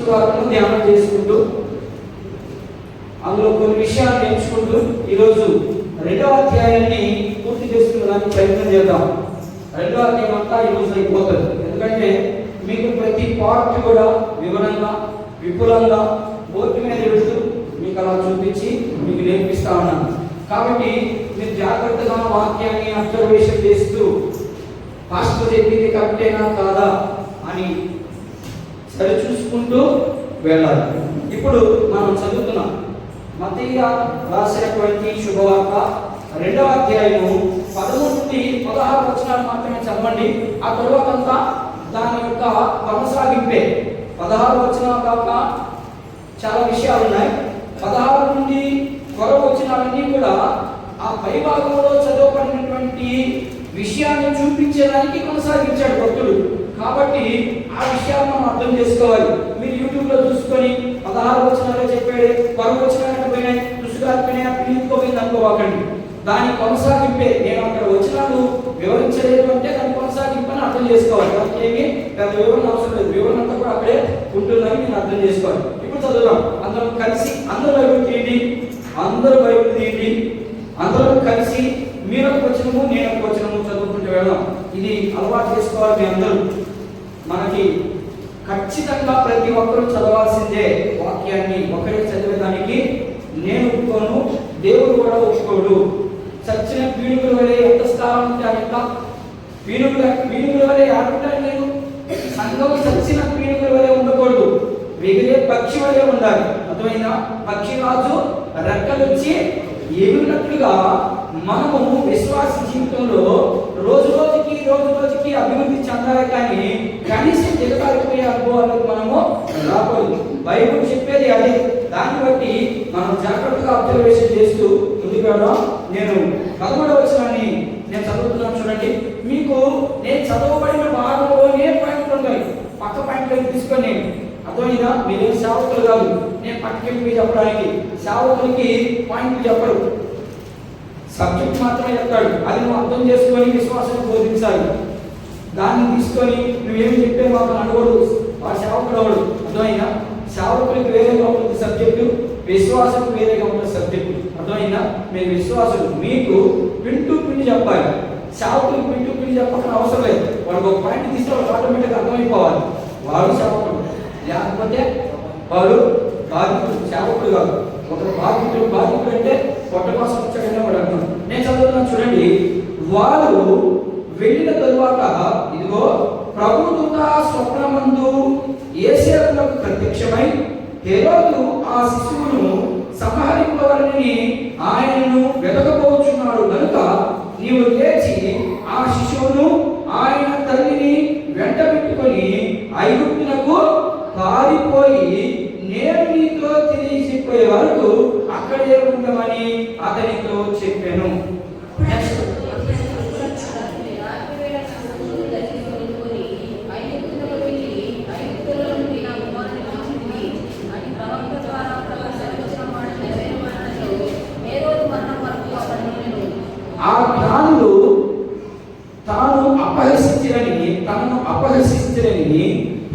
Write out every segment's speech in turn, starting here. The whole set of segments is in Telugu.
ధ్యానం చేసుకుంటూ అందులో కొన్ని విషయాలు నేర్చుకుంటూ ఈరోజు 2వ అధ్యాయాన్ని పూర్తి చేసుకునేదానికి ప్రయత్నం చేద్దాం. 2వ అధ్యాయం అంతా ఈరోజు అయిపోతుంది. ఎందుకంటే మీకు ప్రతి పార్ట్ కూడా వివరంగా విపులంగా బోర్డు మీద పెడుతూ మీకు అలా చూపించి మీకు నేర్పిస్తా ఉన్నాను. కాబట్టి మీరు జాగ్రత్తగా వాక్యాన్ని అబ్జర్వేషన్ చేస్తూ పాస్టర్ చెప్పింది కరెక్టేనా కాదా అని సరి చూసుకుంటూ వెళ్ళాలి. ఇప్పుడు మనం చదువుతున్నాం మత్తయి రాసినటువంటి శుభవార్త 2వ అధ్యాయము 13 నుండి 16 వచనాలు మాత్రమే చదవండి. ఆ తరువాత అంతా దాని యొక్క కొనసాగింపే. 16 వచనాల దాకా చాలా విషయాలు ఉన్నాయి. 16 నుండి కొరవ వచనాలన్నీ కూడా ఆ పై భాగంలో చదవబడినటువంటి విషయాన్ని చూపించడానికి కొనసాగించాడు భక్తుడు. కాబట్టి ఆ విషయాన్ని మనం అర్థం చేసుకోవాలి. మీరు యూట్యూబ్ లో చూసుకొని 16 వచనాలు చెప్పాడు, కొరవ వచనాలు పోయినాయి, దుసుగారిపోయినాయి, పిలిపోయింది అనుకోవాకండి. దాని కొనసాగింపే. నేను అక్కడ వచనాలు వివరించలేదు అంటే దాని కొనసాగింపని అర్థం చేసుకోవాలి. దానికి ఏమి పెద్ద వివరణ అవసరం లేదు. వివరణ అంతా కూడా అక్కడే ఉంటుందని నేను అర్థం చేసుకోవాలి. ఇప్పుడు చదువుదాం. అందరం కలిసి అందరూ బైబిల్ తీయండి, అందరం కలిసి మీరు ఒక వచనము నేను ఒక వచనము చదువుకుంటూ వెళ్దాం. ఇది అలవాటు చేసుకోవాలి. మీ అందరూ మనకి ఖచ్చితంగా ప్రతి ఒక్కరూ చదవాల్సిందే. వాక్యాన్ని ఒకరే చదివేదానికి నేను ఒప్పుకోను, దేవుడు కూడా ఒప్పుకోడు. చచ్చిన పీనుగుల వలె ఎంత స్థానం ఉంటే అంత పీనుగుల వలె ఆడుంటాను. నేను సంఘం చచ్చిన పీనుగుల వలె ఉండకూడదు, ఎగిరే పక్షి వలె ఉండాలి. అర్థమైనా? పక్షి రాజు రెక్కలు వచ్చి ఎగిరినట్లుగా మనము విశ్వాస జీవితంలో రోజు రోజుకి అభివృద్ధి చెందాలి. కానీ కనీసం దిగజారిపోయే అనుభవాలకు మనము రాకూడదు. బైబిల్ చెప్పేది అదే. దాన్ని బట్టి మనం జాగ్రత్తగా అబ్జర్వేషన్ చేస్తూ ముందుకు వెళ్దాం. నేను 13వ వచనాన్ని నేను చదువుతున్నాను చూడండి. మీకు నేను చదవబడిన భాగంలోనే పాయింట్లు ఉన్నాయి. పక్క పాయింట్లు తీసుకొని అర్థమైందా? మీరేం సేవకులు కాదు. నేను పక్కకెళ్ళి చెప్పడానికి సేవకులకి పాయింట్లు చెప్పడు, సబ్జెక్ట్ మాత్రమే చెప్తాడు. అది నువ్వు అర్థం చేసుకొని విశ్వాసం బోధించాలి. దాన్ని తీసుకొని నువ్వేమి చెప్పే మాకు అనకూడదు. ఆ సేవకుడు అవడు. అర్థమైనా? సేవకులకి వేరేగా ఉంటుంది సబ్జెక్టు, విశ్వాసం వేరేగా ఉంటుంది సబ్జెక్టు. అర్థమైనా? మీరు విశ్వాసం మీకు పిండి చెప్పాలి. సేవకులకు పిండి చెప్పకుండా అవసరం లేదు. వాడికి ఒక పాయింట్ తీస్తే వాడు ఆటోమేటిక్గా అర్థమైపోవాలి. వాడు సేవకుడు, లేకపోతే వాడు బాధితుడు. సేవకుడు కాదు. ఒక బాధితుడు అంటే పొట్ట కోసం వచ్చాడనే వాడు అర్థం. నేను చదువుతున్నాను చూడండి. వారు వెళ్ళిన తరువాత ఇదిగో ప్రభుదూత స్వప్నమందు యేసేపునకు ప్రత్యక్షమై, హేరోదు ఆ శిశువును సంహరింపవలనని ఆయనను వెతకబోచున్నాడు కనుక నీవు లేచి ఆ శిశువును ఆయన తల్లిని వెంటబెట్టుకొని ఐగుప్తునకు పారిపోయి నేను నీతో తిరిగిపోయే వరకు అక్కడే ఉండమని అతనితో చెప్పాను. ఆ జ్ఞానులు తనను అపహసించరని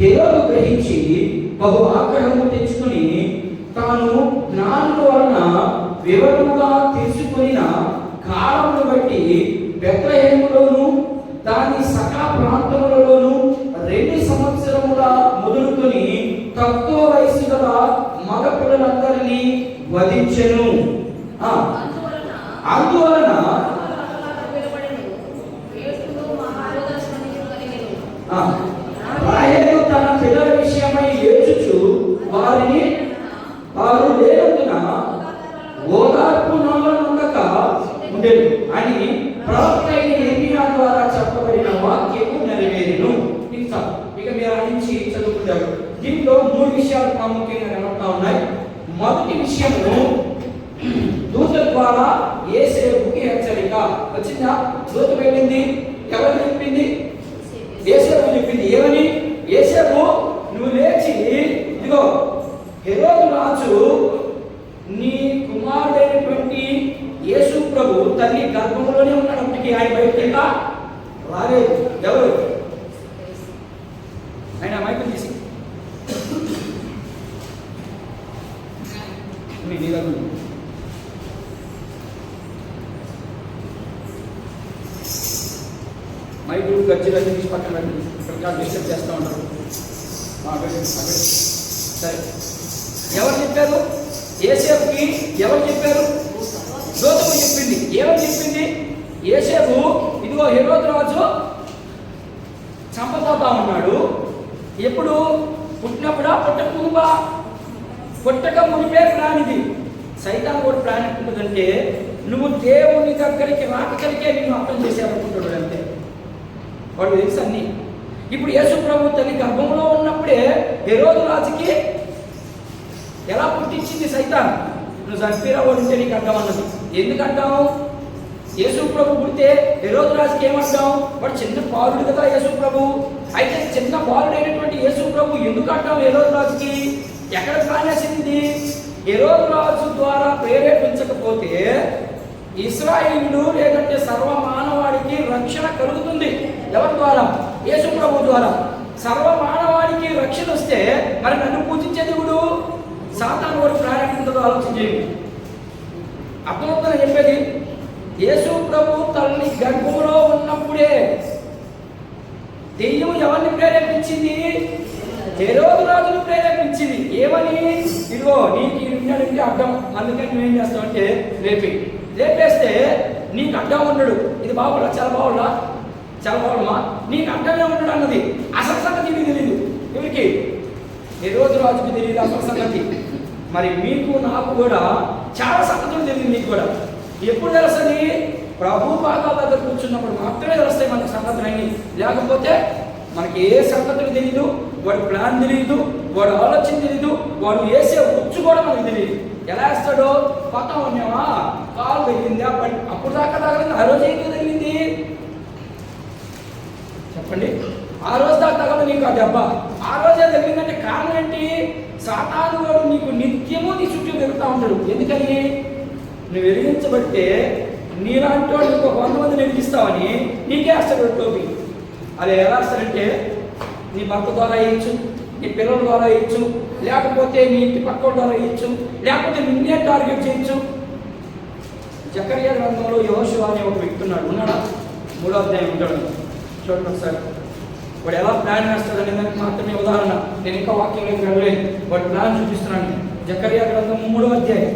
హేరోదు గ్రహించి బహు ఆగ్రహము తెచ్చుకుని తాను జ్ఞానుల వలన వివరముగా తెలుసుకున్న కాలమును బట్టి బెత్లెహేములోను దాని సకల ప్రాంతములలోను 2 సంవత్సరముల మొదలుకొని తక్కువ వయసు గల మగ పిల్లలందరినీ వధించెను. అందువలన రాహేలు తన పిల్లల విషయమై ఏడ్చుచు వారు లేనందున ఓదార్పు నొందక ఉండెను అని ప్రవక్త అయిన యిర్మీయా ద్వారా చెప్పబడిన వాక్యము నెరవేరును. ఇక మీరు నుంచి చదువుకుంటారు. దీంట్లో 3 విషయాలు ప్రాముఖ్యంగా కనబడతా ఉన్నాయి. మొదటి విషయము దూత ద్వారా యేసేపుకి హెచ్చరిక వచ్చిందా? దూత వెళ్ళింది, ఎవరు చెప్పింది? యేసేపు చెప్పింది. ఏమని? యేసేపు నువ్వు లేచి ఇదిగో హేరోదు రాజు నీ కుమారుడైనటువంటి యేసు ప్రభు తల్లి గర్భంలోనే ఉన్నప్పటికీ ఆయన బయటికి రాలేదు. ఎవరు? ఆయన మైకులు తీసి ఉంది నీ దగ్గర. మైకులు గజ్జలు అన్ని తీసి పక్కన ఇక్కడ డిస్టర్బ్ చేస్తూ ఉంటారు. సరే, ఎవరు చెప్పారు? యోసేపుకి ఎవరు చెప్పారు? దూతము చెప్పింది. ఏమని చెప్పింది? యోసేపు ఇదిగో హెరోదు రాజు చంపబోతా ఉన్నాడు. ఎప్పుడు? పుట్టినప్పుడా? పుట్టక ముందుగా? పుట్టక మునిపే ప్లాన్ ఇది. సైతాన్ కూడా ప్లాన్ ఎట్టుంటుందంటే, నువ్వు దేవుని దగ్గరికి రాకలికే నిన్ను అర్థం చేసేయాలనుకుంటున్నాడు అంతే. వాడు తెలుసు అన్ని. ఇప్పుడు యేసు ప్రభు తల్లి గర్భంలో ఉన్నప్పుడే హెరోదు రాజుకి ఎలా పుట్టించింది సైతాన్? నువ్వు చంపిరావు అంటే నీకు అడ్డం అన్నది. ఎందుకంటావు? యేసు ప్రభు పుడితే హెరోదు రాజుకి ఏమంటాం? వాడు చిన్న బాలుడు కదా యేసు ప్రభు. అయితే చిన్న బాలుడైనటువంటి యేసు ప్రభు ఎందుకు అంటాం హెరోదు రాజుకి? ఎక్కడ ప్లాన్ చేసింది? హెరోదు రాజు ద్వారా ప్రేరేపించకపోతే ఇశ్రాయేలు లేదంటే సర్వ మానవాడికి రక్షణ కలుగుతుంది. ఎవరి ద్వారా? యేసు ప్రభు ద్వారా. సర్వ మానవాడికి రక్షణ వస్తే మరి నన్ను పూజించే దేవుడు సాతాను వాడు ప్రారంభించదో ఆలోచించేది. అర్థమవుతుందని చెప్పేది. యేసు ప్రభు తల్లి గర్భంలో ఉన్నప్పుడే దెయ్యం ఎవరిని ప్రేరేపించింది? హెరోదు రాజును ప్రేరేపించింది. ఏమని? ఇదిగో నీకు ఉన్నాడంటే అడ్డం, అందుకని నువ్వేం చేస్తావు అంటే లేపేస్తే నీకు అడ్డం ఉండడు. ఇది బాగుండా? చాలా బాగుండా? చాలా బాగుండమా? నీకు అడ్డమే ఉండడు అన్నది. అసలు సంగతి మీకు తెలియదు. ఎవరికి? హెరోదు రాజుకి తెలియదు అసలు సంగతి. మరి మీకు నాకు కూడా చాలా సంగతులు తెలియదు. మీకు కూడా ఎప్పుడు తెలుస్తుంది? ప్రభు పాదాల దగ్గర కూర్చున్నప్పుడు మాత్రమే తెలుస్తాయి మనకి సంగతులన్నీ. లేకపోతే మనకి ఏ సంగతులు తెలియదు, వాడి ప్లాన్ తెలియదు, వాడు ఆలోచన తెలియదు, వాడు వేసే ఉచ్చు కూడా మనకు తెలియదు. ఎలా వేస్తాడో పతా ఉన్నావా? కాలు తగిలింది, అప్పుడు దాకా తగలింది. ఆ రోజు ఏంటి తగిలింది చెప్పండి? ఆ రోజు దాకా తగలదు నీకు ఆ దెబ్బ. ఆ రోజే తగిలిందంటే కారణం ఏంటి? సాతాను వాడు నీకు నిత్యము నీ చుట్టూ తిరుగుతూ ఉంటాడు. ఎందుకని? నువ్వు వెలిగించబట్టే నీలాంటి వాడు ఇంకో 100 మందిని వెలిగిస్తావని నీకే వేస్తాడు టోపీ. అది ఎలా వేస్తాడంటే నీ భర్త ద్వారా వేయచ్చు, నీ పిల్లల ద్వారా వేయచ్చు, లేకపోతే నీ ఇంటి పక్క ద్వారా వేయచ్చు, లేకపోతే నిన్నే టార్గెట్ చేయొచ్చు. జకర్యా గ్రంథంలో యెహోషువ అనే ఒక వ్యక్తి ఉన్నాడా? 3వ అధ్యాయం ఉంటాడు. చూడండి ఒకసారి. వాడు ఎలా ప్లాన్ వేస్తాడనే దానికి మాత్రమే ఉదాహరణ. నేను ఇంకా వాక్యంలోకి వెళ్ళలేదు, వాడు ప్లాన్ చూపిస్తున్నాను. జకర్యా గ్రంథం 3వ అధ్యాయం,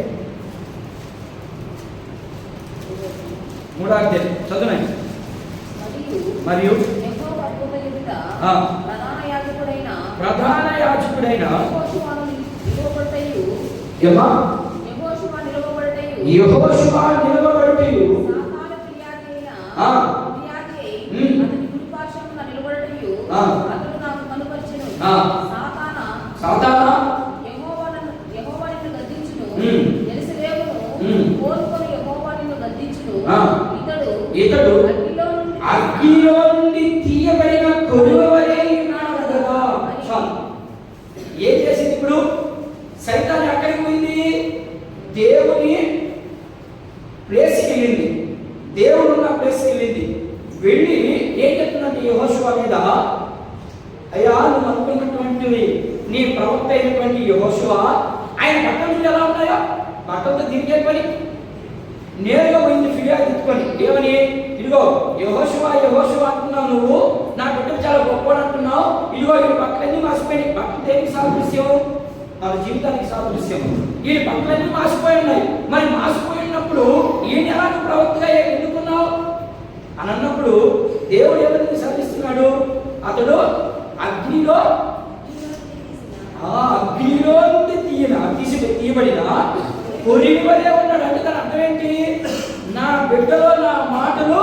3వ అధ్యాయం చదువునాయి. మరియు ప్రధాన యాజకుడైన యెహోషువ నిలబడుటయు సాతానా ఇతడు అగ్నిలో నుండి తీయబడిన కొలువ వలె ఉన్నాడు కదా. ఏం చేసింది ఇప్పుడు? సైతాన్ ఎక్కడికి పోయింది? దేవుని ప్లేస్కి వెళ్ళింది. దేవుడు ఉన్న ప్లేస్కి వెళ్ళింది. వెళ్ళి ఏం చెప్తున్నట్టు యెహోషువ మీద, అయ్యా నువ్వు అనుకున్నటువంటి నీ ప్రవక్త అయినటువంటి యెహోషువ, ఆయన బట్టలు ఎలా ఉన్నాయో బట్టలతో తిరిగే పని నేరుగా పోయింది ఫిర్యాదు ఎత్తుకొని. ఏమని? ఇదిగో యెహోషువ యెహోషువ అంటున్నావు, నువ్వు నా బిడ్డలు చాలా గొప్పవాడు అంటున్నావు. ఇదిగో ఈ బట్టలన్నీ మాసిపోయినాయి. బట్టలు దేనికి సాదృశ్యం? మన జీవితానికి సాదృశ్యం. ఈ బట్టలన్నీ మాసిపోయి ఉన్నాయి. మరి మాసిపోయి ఉన్నప్పుడు ఈయన ఎలాంటి ప్రవక్తగా ఎన్నుకున్నావు అని అన్నప్పుడు దేవుడు ఎవరిని సాధిస్తున్నాడు? అతడు అగ్నిలో నుండి తీయబడిన కొరివి వలె ఉన్నాడు. అంటే దాని అర్థం ఏంటి? నా బిడ్డలో నా మాటలు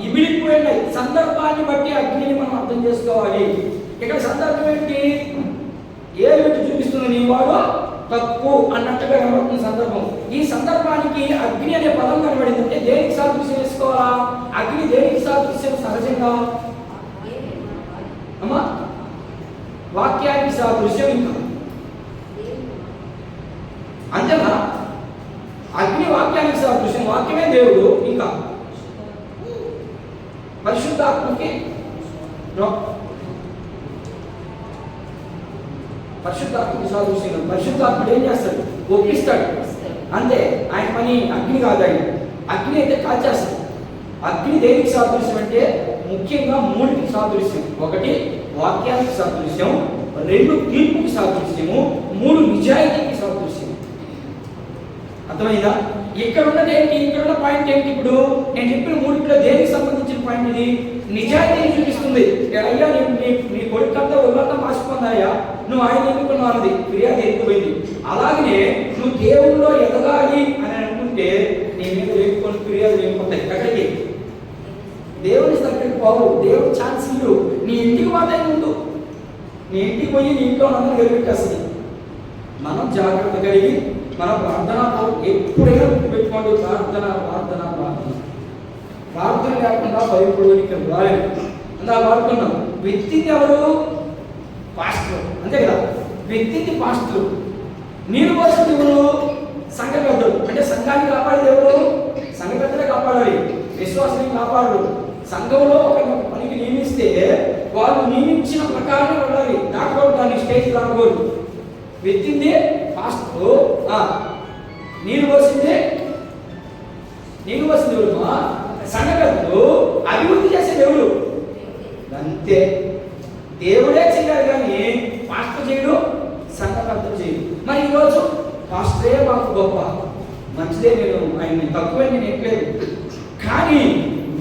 ఇమిడిపోయినాయి. సందర్భాన్ని బట్టి అగ్నిని మనం అర్థం చేసుకోవాలి. ఇక్కడ సందర్భం ఏంటి? ఏ వ్యక్తి చూపిస్తుంది? నీ వాడు తప్పు అన్నట్టుగా కనబడుతున్న సందర్భం. ఈ సందర్భానికి అగ్ని అనే పదం కనబడింది. అంటే దేనికి సాదృశ్యం వేసుకోవాలా? అగ్ని దేనికి సాదృశ్యం? సహజంగా అమ్మా వాక్యానికి సాదృశ్యం. ఇంకా అంతేనా? అగ్ని వాక్యానికి సాదృశ్యం. వాక్యమే దేవుడు. ఇంకా పరిశుద్ధాత్మకి సాదృశ్యం. పరిశుద్ధాత్ముడు ఏం చేస్తాడు? ఒప్పిస్తాడు. అంతే. ఆయన పని అగ్ని కాదు. ఆయన అగ్ని అయితే కాల్చేస్తుంది. అగ్ని దేనికి సాదృశ్యం అంటే ముఖ్యంగా మూడికి సాదృశ్యం. ఒకటి వాక్యానికి సాదృశ్యం, రెండు తీర్పుకి సాదృశ్యము, మూడు నిజాయితీకి సాదృశ్యం. అర్థమైందా? ఇక్కడ ఉన్నది ఏంటి? ఇక్కడ ఉన్న పాయింట్ ఏంటి? ఇప్పుడు నేను చెప్పిన మూడిట్లో దేనికి సంబంధించిన పాయింట్ ఇది? నిజాయితీని చూపిస్తుంది. అయ్యా నీ కొడుకంతా ఒళ్ళంతా మార్చిపోయిందయ్యా, నువ్వు ఆయన ఎన్నుకున్నావు అన్నది ఫిర్యాదు ఎక్కువైంది. అలాగనే నువ్వు దేవుల్లో ఎదగాలి అని అనుకుంటే నీ మీద లేకపోతే ఫిర్యాదు లేకపోతాయి. ఎక్కడికి? దేవుని దగ్గరికి పోవు. దేవుడు ఛాన్స్ ఇల్లు నీ ఇంటికి మాత్రమే ఉండు. నీ ఇంటికి పోయి నీ ఇంట్లో అందరూ గెలిపెట్టేస్తుంది. మనం జాగ్రత్త కలిగి మన ప్రార్థన ఎప్పుడైనా పెట్టుకోండి. ప్రార్థన ప్రార్థన ప్రార్థన ప్రార్థన లేకుండా పరిపూర్ణిక రాలేదు. అందా వాడుకున్నాం. వ్యక్తిని ఎవరు? పాస్టర్, అంతే కదా. వ్యక్తిని పాస్టర్. నీరు కోసం ఎవరు? సంఘ పెద్దలు. అంటే సంఘాన్ని కాపాడేది ఎవరు? సంఘ పెద్దలే కాపాడాలి. విశ్వాసాన్ని కాపాడు. సంఘంలో ఒక పనికి నియమిస్తే వాళ్ళు నియమించిన ప్రకారం వెళ్ళాలి. దాకూడదు, దాన్ని స్టేజ్ రాకూడదు. వ్యక్తింది పాస్టర్. నీరు పోసింది ఎవరు? సంఘటనలు అభివృద్ధి చేసే దేవుడు. అంతే. దేవుడే చేయాలి కానీ పాస్టర్ చేయడు, సంఘటన చేయడు. మరి ఈరోజు పాస్టరే మాకు గొప్ప, మంచిదే, నేను ఆయన తక్కువే నేను ఎక్కలేదు. కానీ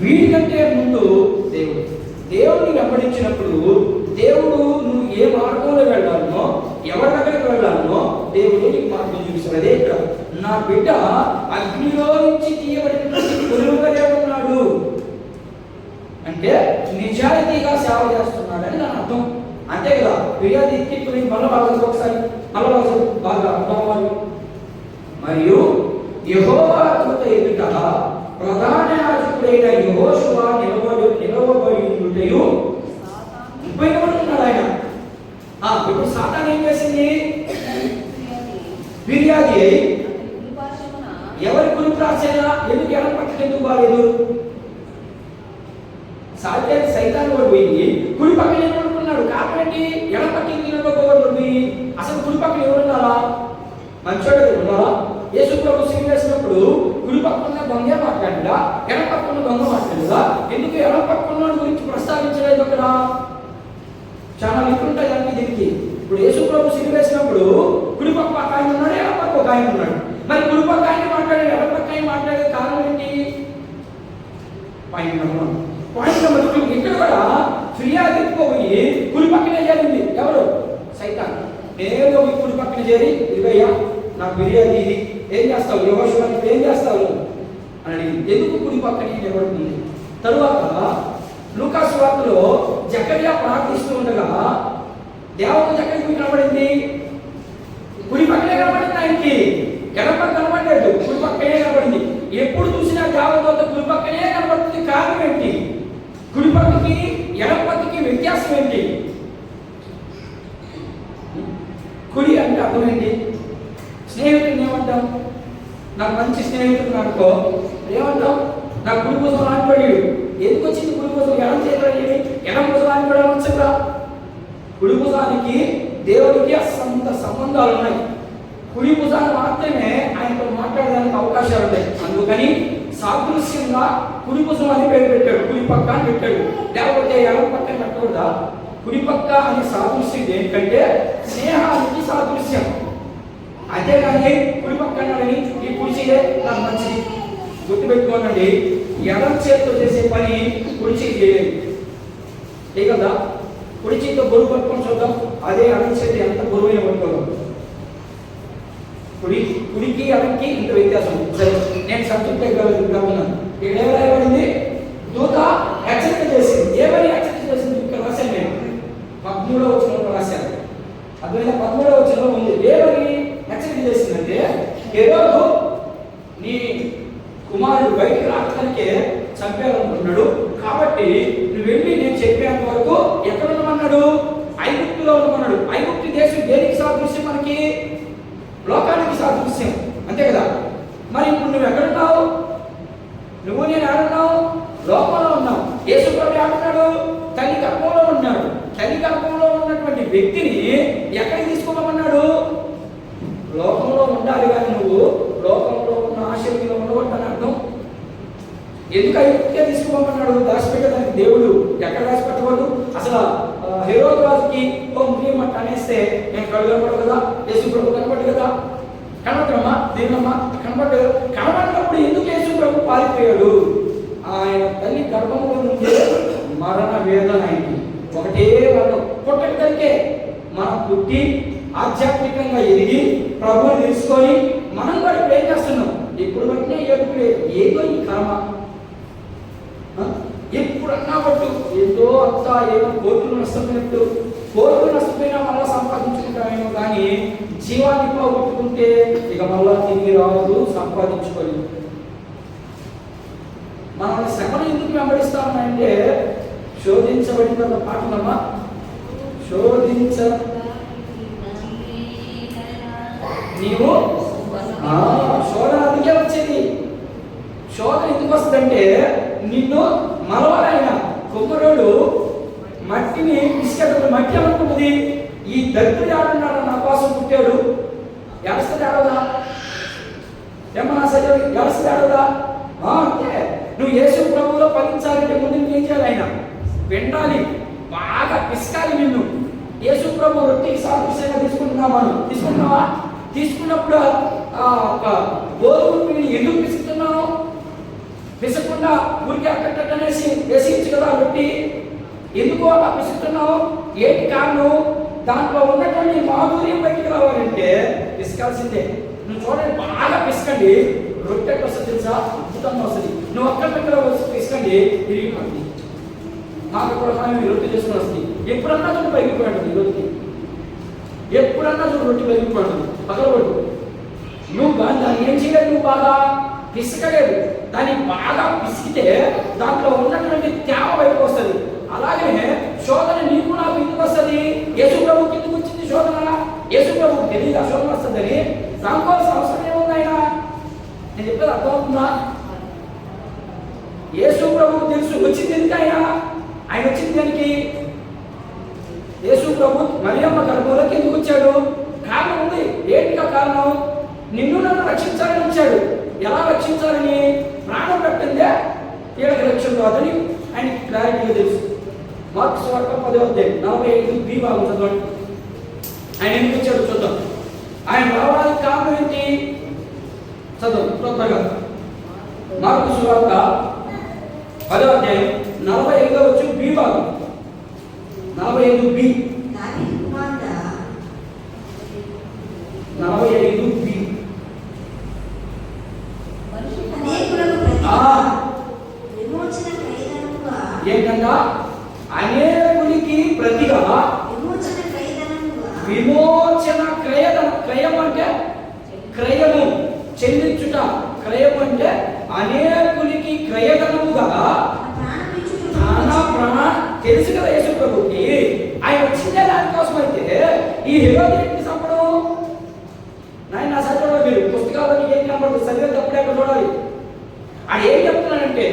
వీడికంటే ముందు దేవుడిని వెంబడించినప్పుడు దేవుడు నువ్వు ఏ మార్గంలో వెళ్ళాలనో, ఎవరి దగ్గరికి వెళ్ళాలనో దేవుడు నీకు మార్గం చూపిస్తాడు. అదే ఇక్కడ నా బిడ్డ అగ్నిలో నుంచి తీయబడినటువంటి కొలువుగానే ఉన్నాడు అంటే నిజాయితీగా సేవ చేస్తున్నాడని దాని అర్థం. అంతే కదా. ఫిర్యాదు ఎత్తిక్కుని మళ్ళీ ఒకసారి బాగా అర్థం అవ్వాలి. మరియు యెహోవా దూత ఎదుట ప్రధాన యాజకుడైన యెహోషువ నిలవబడి ఉండుటయు ఉపయోగపడుతున్నాడు ఆయన. ఇప్పుడు సాతాను ఏం చేసింది? ఫిర్యాదు అయి ఎవరి కుడి ప్రార్థన ఎందుకు ఎడం పక్కకి ఎందుకు బాలేదు? సైతాన్ వాడు పోయి కుడి పక్కన నిలబడుకున్నాడు. కాబట్టి ఎడం పక్కకి నిలబడుకోబడి అసలు కుడి పక్కన ఎవరున్నారా? మంచోడు ఉన్నారా? యేసు ప్రభు సిలువేసినప్పుడు కుడి పక్కన దొంగ మాట్లాడా, ఎడం పక్కన దొంగ మాట్లాడదా? ఎందుకు ఎడం పక్కన గురించి ప్రస్తావించలేదు అక్కడ? చాలా వింటుంటాయి అన్ని దీనికి. ఇప్పుడు యేసు ప్రభు సిలువేసినప్పుడు కుడి పక్క ఒక ఆయన ఉన్నాడు, ఎడం పక్క ఒక ఆయన ఉన్నాడు. మరి కుడి పక్క ఆయన మాట్లాడాడు, ఎడం పక్క ఆయన మాట్లాడే కారణం ఏంటి? Point number 2. ఇక్కడ కూడా ఫిర్యాదు ఎత్తుకోబోయి కుడి పక్కనే చేరింది ఎవరు? సైతాన్. నేనేదో ఈ కుడి పక్కన చేరి ఇదిగయ్యా నాకు ఫిర్యాదు ఇది, ఏం చేస్తావు? యెహోషువ ఏం చేస్తావు అని అడిగింది. ఎందుకు కుడి పక్కనే నిలబడుతుంది? తరువాత లూకా సువార్తలో జకర్యా ప్రార్థిస్తూ ఉండగా దేవదూత ఎక్కడికి కనబడింది? కుడి పక్కనే కనబడింది. ఆయనకి ఎడం పక్క కనబడలేదు, కుడి పక్కనే కనబడింది. ఎప్పుడు చూసినా దేవదూత కుడి పక్కనే కనబడుతుంది. కారణం ఏంటి? కుడి పక్కకి ఎడం పక్కకి వ్యత్యాసం ఏంటి? కుడి అంటే అర్థం ఏంటి? స్నేహితుడిని ఏమంటాం? నాకు మంచి స్నేహితుడు అనుకో, ఏమంటాం? నాకు కుడి కోసం ఆడిపడాడు. ఎందుకు వచ్చింది కుడి కోసం? ఎడం చేయగలిగేది ఎడం కోసం ఆడిపడాలి వచ్చా? కుడి భుజానికి దేవుడికి అసంత సంబంధాలు ఉన్నాయి. కుడి భుజాన్ని మాత్రమే ఆయనతో మాట్లాడడానికి అవకాశాలు ఉంటాయి. అందుకని సాదృశ్యంగా కుడి భుజం అని పేరు పెట్టాడు, కుడి పక్క అని పెట్టాడు. లేకపోతే ఎడం పక్కన పెట్టకూడదా? కుడి పక్క అనే సాదృశ్యం ఏంటంటే స్నేహానికి సాదృశ్యం. అంతేగాని కుడి పక్కనని ఈ కుడి చేయే నాకు మంచిది. గుర్తుపెట్టుకోనండి, ఎడం చేతితో చేసే పని కుడి చేయి చేయలేదు. ఏ కదా? కుడి చేతితో బరువు పట్టుకొని చూద్దాం, అదే ఎడం చేతి ఎంత బరువైన పట్టుకోగలం. కుడికి ఎడంకి ఇంత వ్యత్యాసం. సరే, నేను సబ్జెక్ట్ ఉన్నాను. ఇక్కడ ఏం రాయబడింది? దూత హెచ్చరిక చేసింది. ఏమని హెచ్చరిక చేసింది? ఇక్కడ రాశాను నేను 13వ వచనంలో రాశాను. అందువల్ల 13వ వచనంలో ఉంది. ఏమని హెచ్చరిక చేసిందంటే, హేరోదు నీ కుమారుడు బయటికి రావడానికే చంపేయాలనుకుంటున్నాడు. కాబట్టి నువ్వు వెళ్ళి నేను చెప్పేంత వరకు ఎక్కడ ఉండమన్నాడు? ఐగుప్తులో ఉండమన్నాడు. ఐగుప్తు దేశం దేనికి సాదృశ్యం? మనకి లోకానికి సాదృశ్యం. అంతే కదా? మరి ఇప్పుడు నువ్వు ఎక్కడున్నావు? నువ్వు నేను ఆడున్నావు? లోకంలో ఉన్నావు. యేసు ప్రభు ఆడున్నాడు, తల్లి గర్భంలో ఉన్నాడు. తల్లి గర్భంలో ఉన్నటువంటి వ్యక్తిని ఎక్కడికి తీసుకోమన్నాడు? లోకంలో ఉండాలి కానీ నువ్వు లోకం ఎందుకు ఐగుప్తుకే తీసుకుపోమన్నాడు? దాచిపెట్టడానికి దేవుడు ఎక్కడ దాచిపెట్టకూడదు? అసలు హెరోదు రాజుకి ఓ మునియమ్మ అనేస్తే నేను కళ్ళు కనపడదు కదా, యేసు ప్రభు కనపడదు కదా, కనపడమ్మా దేనమ్మా కనపడదు. కనపడినప్పుడు ఎందుకు యేసు ప్రభు పారిపోయాడు? ఆయన తల్లి గర్భంలో నుండి మరణ వేదన అయింది. ఒకటే మరణం పుట్టకరికే మనం పుట్టి ఆధ్యాత్మికంగా ఎదిగి ప్రభువుని తెలుసుకొని మనం కూడా ఇప్పుడు ఏం చేస్తున్నాం? ఇప్పుడు బట్టినే ఏడుపులే, ఏదో ఈ కర్మ. ఎప్పుడన్నా పట్టు ఏదో అంత ఏదో కోర్టులు నష్టపోయినట్టు, కోర్టులు నష్టపోయినా మళ్ళా సంపాదించుకుంటామేమో, కానీ జీవాన్ని పోగొట్టుకుంటే ఇక మళ్ళా తిరిగి రాదు సంపాదించుకొని. మనల్ని శ్రమను ఎందుకు వెంబడిస్తామంటే శోధించబడిన పాటలమ్మా, నీవు శోధన అందుకే వచ్చేది. శోధన ఎందుకు వస్తుందంటే నిన్ను మలవాలైన కుమ్మరోడు మట్టిని ఇసుక మట్టి అనుకుంటుంది, ఈ దరిద్రుడు ఆడున్నాడు నా కోసం పుట్టాడు, వ్యవస్థ ఆడదా ఏమన్నా సరే వ్యవస్థ ఆడదా? అంటే నువ్వు యేసు ప్రభువులో ఫలించాలంటే ముందు ఏం చేయాలి? ఆయన వెండాలి, బాగా పిసకాలి నిన్ను. యేసు ప్రభు రొట్టెకి సాదృశ్యంగా తీసుకుంటున్నావా? తీసుకున్నప్పుడు గోధుమ పిండిని ఎందుకు పిసుకుతున్నావు? పిసకుండా ఊరికి అక్కడనేసి వేసించు కదా రొట్టి, ఎందుకు అలా పిసుకుతున్నావు? ఏంటి కారణం? దాంట్లో ఉన్నటువంటి మాధుర్యం బయటికి రావాలంటే పిసకాల్సిందే. నువ్వు చూడండి, బాగా పిసకండి, రొట్టె వస్తుంది తెలుసా, అద్భుతంగా వస్తుంది. నువ్వు అక్కడ పిసకండి, తిరిగిపోతుంది. నాకు కూడా మనం రొట్టె చేసుకుని వస్తుంది. ఎప్పుడన్నా చూడు పగిలిపోయాడు ఈ రొట్టె, ఎప్పుడన్నా చూడు రొట్టె పగిలిపోయాడు పగలబడు. నువ్వు దాన్ని ఏం చేయలేదు, నువ్వు బాగా పిసకలేదు. దాన్ని బాగా పిసికితే దాంట్లో ఉన్నటువంటి తేమ బయటకు వస్తుంది. అలాగే శోధన నీకు నాకు ఎందుకు వస్తుంది? యేసు ప్రభుకి ఎందుకు వచ్చింది శోధన? యేసు ప్రభుకి తెలియదు ఆ శోధన వస్తుందని. దానికోసం అవసరం ఏముంది? ఆయన నేను చెప్పేది అర్థమవుతుందా? యేసు ప్రభుకు తెలుసు వచ్చింది ఎందుకు. ఆయన వచ్చింది దానికి. యేసు ప్రభు మరియమ్మ గర్భంలోకి ఎందుకు వచ్చాడు? కారణం ఉంది. ఏంటిగా కారణం? నిన్ను నన్ను రక్షించాలని వచ్చాడు. ఎలా రక్షించాలని? ప్రాణం పెట్టిందే వీళ్ళకి రక్షణ కాదని ఆయనకి క్లారిటీగా తెలుసు. మార్కు సువార్త 10:45 భాగం చదవండి. ఆయన ఎందుకు వచ్చాడు చూద్దాం. ఆయన రావడానికి కారణం ఏంటి? చదువు తొందరగా. మార్కు సువార్త 10:45 భాగం 45 ఏంటంటే అనేకునికి ప్రతిగా విమోచన క్రయం అంటే క్రయము చెల్లించుట. క్రయం అంటే అనేకునికి క్రయధనముగా తెలుసు కదా యేసు ప్రభుకి. ఆయన వచ్చిందే దానికోసం. అయితే ఈ హెరోదేవుని చంపడం నాయన చదవడం మీరు పుస్తకాల్లో నీకు ఏం కనబడుతుంది? చదివేది అప్పుడే అక్కడ చూడాలి. ఆయన ఏం చెప్తున్నాడంటే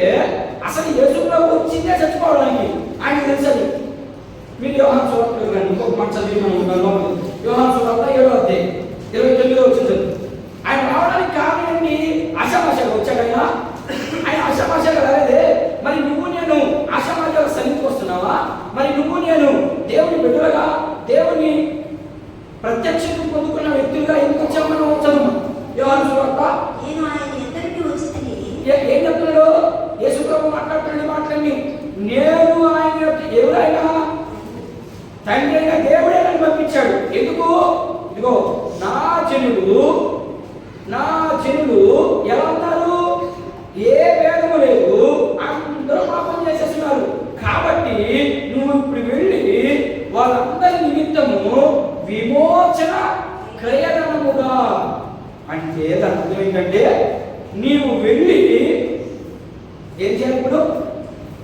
అసలు యేసు ప్రభు వచ్చిందే చచ్చిపోవడానికి. ఆయనకు తెలుసది. మీరు యోహాను సువార్త రండి, ఇంకొక మాట చదివి మనం యోహాను సువార్త 7:29 వచ్చింది. ఆయన రావడానికి కారణం ఏంటి? ఆశామాషగా వచ్చాడు ఆయన. ఆయన ఆశామాషగా రాలేదే. మరి నువ్వు నేను ఆశామాషగా సన్నిధికి వస్తున్నావా? మరి నువ్వు నేను దేవుని బిడ్డలుగా దేవుని ప్రత్యక్షత పొందుకున్న వ్యక్తులుగా ఎందుకు వచ్చాము? మనం చదువు యోహాను సువార్త. ఏం చెప్తున్నాడు? యేసు ప్రభు మాట్లాడుతున్న మాటలన్నీ నేను ఆయన ఎవరైనా తండ్రి అయిన దేవుడే నన్ను పంపించాడు. ఎందుకు? ఇదిగో నా జనులు ఎలా ఉన్నారు? ఏ భేదము లేదు, అందరూ పాపం చేసేస్తున్నారు. కాబట్టి నువ్వు ఇప్పుడు వెళ్ళి వాళ్ళందరి నిమిత్తము విమోచన క్రయధనముగా, అంటే దాని అర్థం ఏంటంటే నీవు వెళ్ళి ఏం చేయాలి? ఇప్పుడు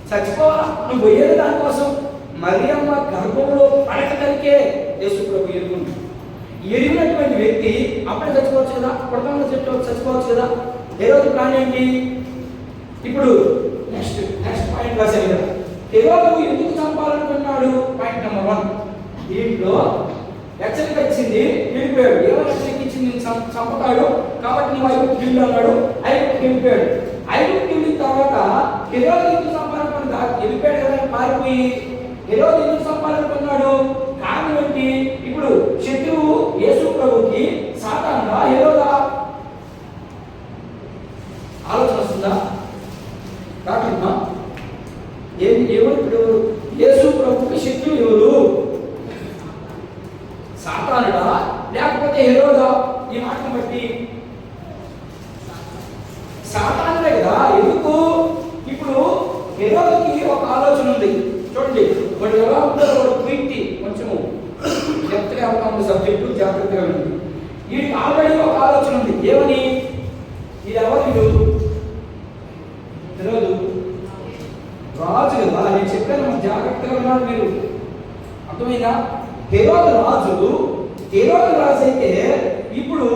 చచ్చిపోవాలా? నువ్వు పోయేది దానికోసం. మరియమ్మ గర్భంలో పడకలికే యేసు ప్రభు ఎరుగుంది. ఎరిగినటువంటి వ్యక్తి అప్పుడే చచ్చిపోవచ్చు కదా, పుడకంలో చచ్చిపోవచ్చు కదా. హెరోదు ప్లాన్ ఏంటి? ఇప్పుడు నెక్స్ట్ పాయింట్ రాశారు కదా. హెరోదు ఎందుకు చంపాలనుకున్నాడు? Point number 1. దీంట్లో హెచ్చరిక ఇచ్చింది, వెళ్ళిపోయాడు. ఎవరు హెచ్చరిక ఇచ్చింది? చంపుతాడు కాబట్టి నువ్వు ఐగుప్తుకి వెళ్ళి అన్నాడు. ఐగుప్తుకి వెళ్ళిపోయాడు. ఐగుప్తుకి వెళ్ళిన తర్వాత తర్వాత హెరోదు ఎందుకు సంపాదన వెళ్ళిపోయాడు కదా పారిపోయి. హెరోదు ఎందుకు సంపాదనుకున్నాడు? కారణం ఏంటి? ఇప్పుడు శత్రువు యేసు ప్రభుకి సాతానుడా హెరోదా? ఆలోచన వస్తుందా? కాకుండా ఎవరు ఇప్పుడు యేసు ప్రభుకి శత్రువు ఎవరు? సాతానుడా లేకపోతే హెరోదా? ఈ మాటను బట్టి సాతానుడే కదా. ఎందుకు? ఇప్పుడు హెరోదుకి ఒక ఆలోచన ఉంది. చూడండి వాడు ఎలా ఉంటారో వాడు కీర్తి కొంచెము డెప్త్గా ఉన్న సబ్జెక్టు, జాగ్రత్తగా ఉంది. వీడికి ఆల్రెడీ ఒక ఆలోచన ఉంది. ఏమని? ఇది ఎవరు? హెరోదు రాజు కదా. నేను చెప్పాను జాగ్రత్తగా ఉన్నాడు మీరు. అర్థమైందా? హెరోదు రాజు. హెరోదు రాజు అయితే ఇప్పుడు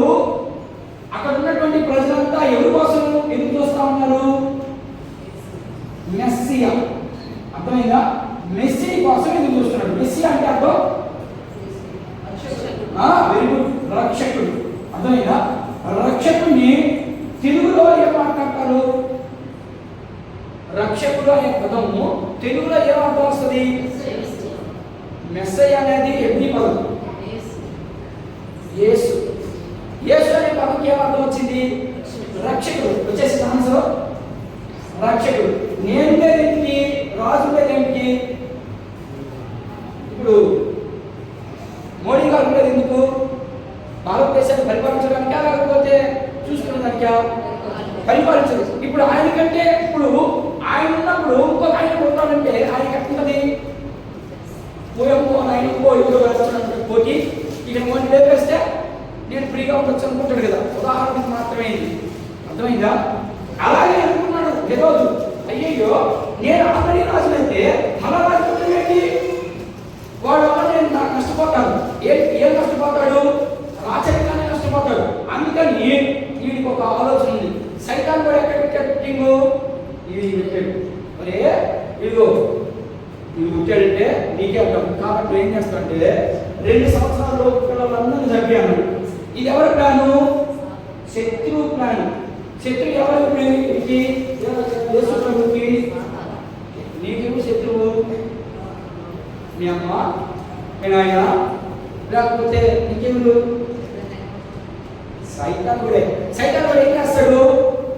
అక్కడ ఉన్నటువంటి ప్రజలంతా ఎవరి కోసం ఎదురు చూస్తా ఉన్నారు? మెస్సియా. అర్థమైందా? మెస్సీ కోసం ఎదురు చూస్తున్నాడు. మెస్సియా అంటే అర్థం వెరీ గుడ్, రక్షకుడు. అర్థమైందా? రక్షకుడిని తెలుగులో ఏం మాట్లాడతారు? రక్షకుడు అనే పదము తెలుగులో ఏమర్థం వస్తుంది? మెస్సయ్య అనేది ఎన్ని పదం? యేసు. యేసు అనే పదంకి ఏమర్థం వచ్చింది? రక్షకుడు. వచ్చేసి ఆన్సర్ రక్షకుడు. నేను లేదేంటి? రాజు లేదేంటి? ఇప్పుడు మోడీ గారు ఉండేది ఎందుకు? భారతదేశాన్ని పరిపాలించడానికా లేకపోతే చూసుకునేదానికా? పరిపాలించదు. ఇప్పుడు ఆయన కంటే ఇప్పుడు ఆయన ఉన్నప్పుడు ఇంకొక ఆయన కొట్టాలంటే ఆయన కట్టినది పోయమ్మో ఆయనకో ఎవరో వేస్తాను పోటీ. ఇక మోడీ లేపేస్తే నేను ఫ్రీగా ఉండొచ్చు అనుకుంటాడు కదా. ఉదాహరణకు మాత్రమే ఇది. అర్థమైందా? అలాగే అనుకున్నాడు హెరోదు. అయ్యయ్యో నేను ఆల్రెడీ రాజునైతే మన రాజు ఏంటి? వాడు నేను నాకు నష్టపోతాడు. ఏం నష్టపోతాడు? రాచరికాన్ని నష్టపోతాడు. అందుకని వీడికి ఒక ఆలోచన ఉంది. సైతాన్ కూడా ఎక్కడ పెట్టాడు? పుట్టింగు ఇది పెట్టాడు. అరే ఇదిగో ఇవి పుట్టాడంటే నీకే అర్థం. కాబట్టి ఏం చేస్తాడంటే 2 సంవత్సరాలు పిల్లలందరినీ చంపాను. ఇది ఎవరి ప్లాను? శత్రువు ప్లాను. శత్రువు ఎవరికి? యేసు ప్రభుకి. నీకేమో శత్రువు మీ అమ్మ, మీ నాయన, లేకపోతే నీకెవరు? సైతాన్ కూడా. సైతాన్ కూడా ఏం చేస్తాడు?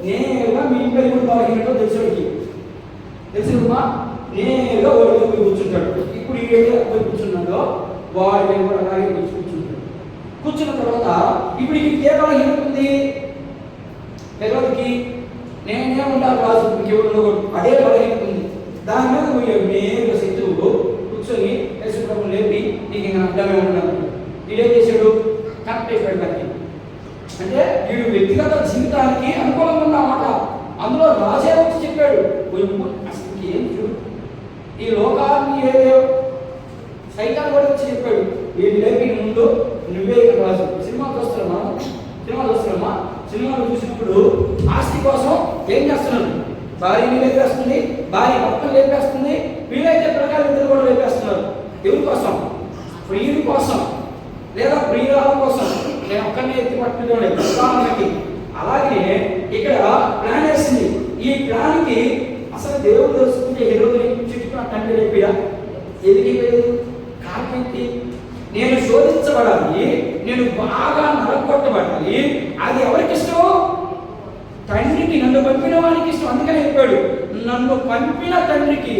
నేరుగా మీ ఇంట్లో ఇప్పుడు బాగుంటో తెలుసుమా నేరుగా ఓడికి పోయి కూర్చుంటాడు. ఇప్పుడు ఈ పోయి కూర్చున్నాడో వాడి మీద కూడా అలాగే కూర్చుంటాడు. కూర్చున్న తర్వాత ఇప్పుడు ఈ ఏ బలహీనత ఉంది హెరోదుకి? నేనే ఉండాలి రాజు, ఇంకెవరు? అదే బలహీనత ఉంది. దాని మీద పోయాడు నేరుగా శత్రువు కూర్చొని యేసు ప్రభువు లేపి నీకు ఇంకా అడ్డమే ఉన్నాడు. వీడేం చేశాడు? కరెక్ట్ అయిపోయాడు దానికి. అంటే వీడు వ్యక్తిగత జీవితానికి అనుకూలంగా ఉన్న మాట. అందులో రాజే వచ్చి చెప్పాడు అసలు ఏం చూడు ఈ లోకాన్ని ఏదో. సైతాన్ కూడా వచ్చి చెప్పాడు వీడు లేపి ముందు నువ్వే రాజు. సినిమా చూస్తున్నామా? సినిమాలు చూసినప్పుడు ఆస్తి కోసం ఏం చేస్తున్నాడు? భార్యని లేపేస్తుంది, భార్య భర్తను లేపేస్తుంది, వీలైతే ప్రకారం ఇద్దరు కూడా లేపేస్తున్నారు. ఎవరి కోసం? ప్రియుడి కోసం లేదా ప్రియురాల కోసం. నేను ఒక్కరిని ఎత్తి పట్టుకోండి ఉదాహరణకి. అలాగే ఇక్కడ ప్లాన్ వేసింది. ఈ ప్లాన్కి అసలు దేవుడు తెలుసుకుంటే హెరోదుని చుట్టూ తండ్రి లేపిడా? ఎదిగిపోయేది కారణం ఏంటి? నేను శోధించబడాలి, నేను బాగా నరకొట్టబడాలి. అది ఎవరికి ఇష్టం? తండ్రికి. నన్ను పంపిన వానికి ఇష్టం. అందుకని చెప్పాడు నన్ను పంపిన తండ్రికి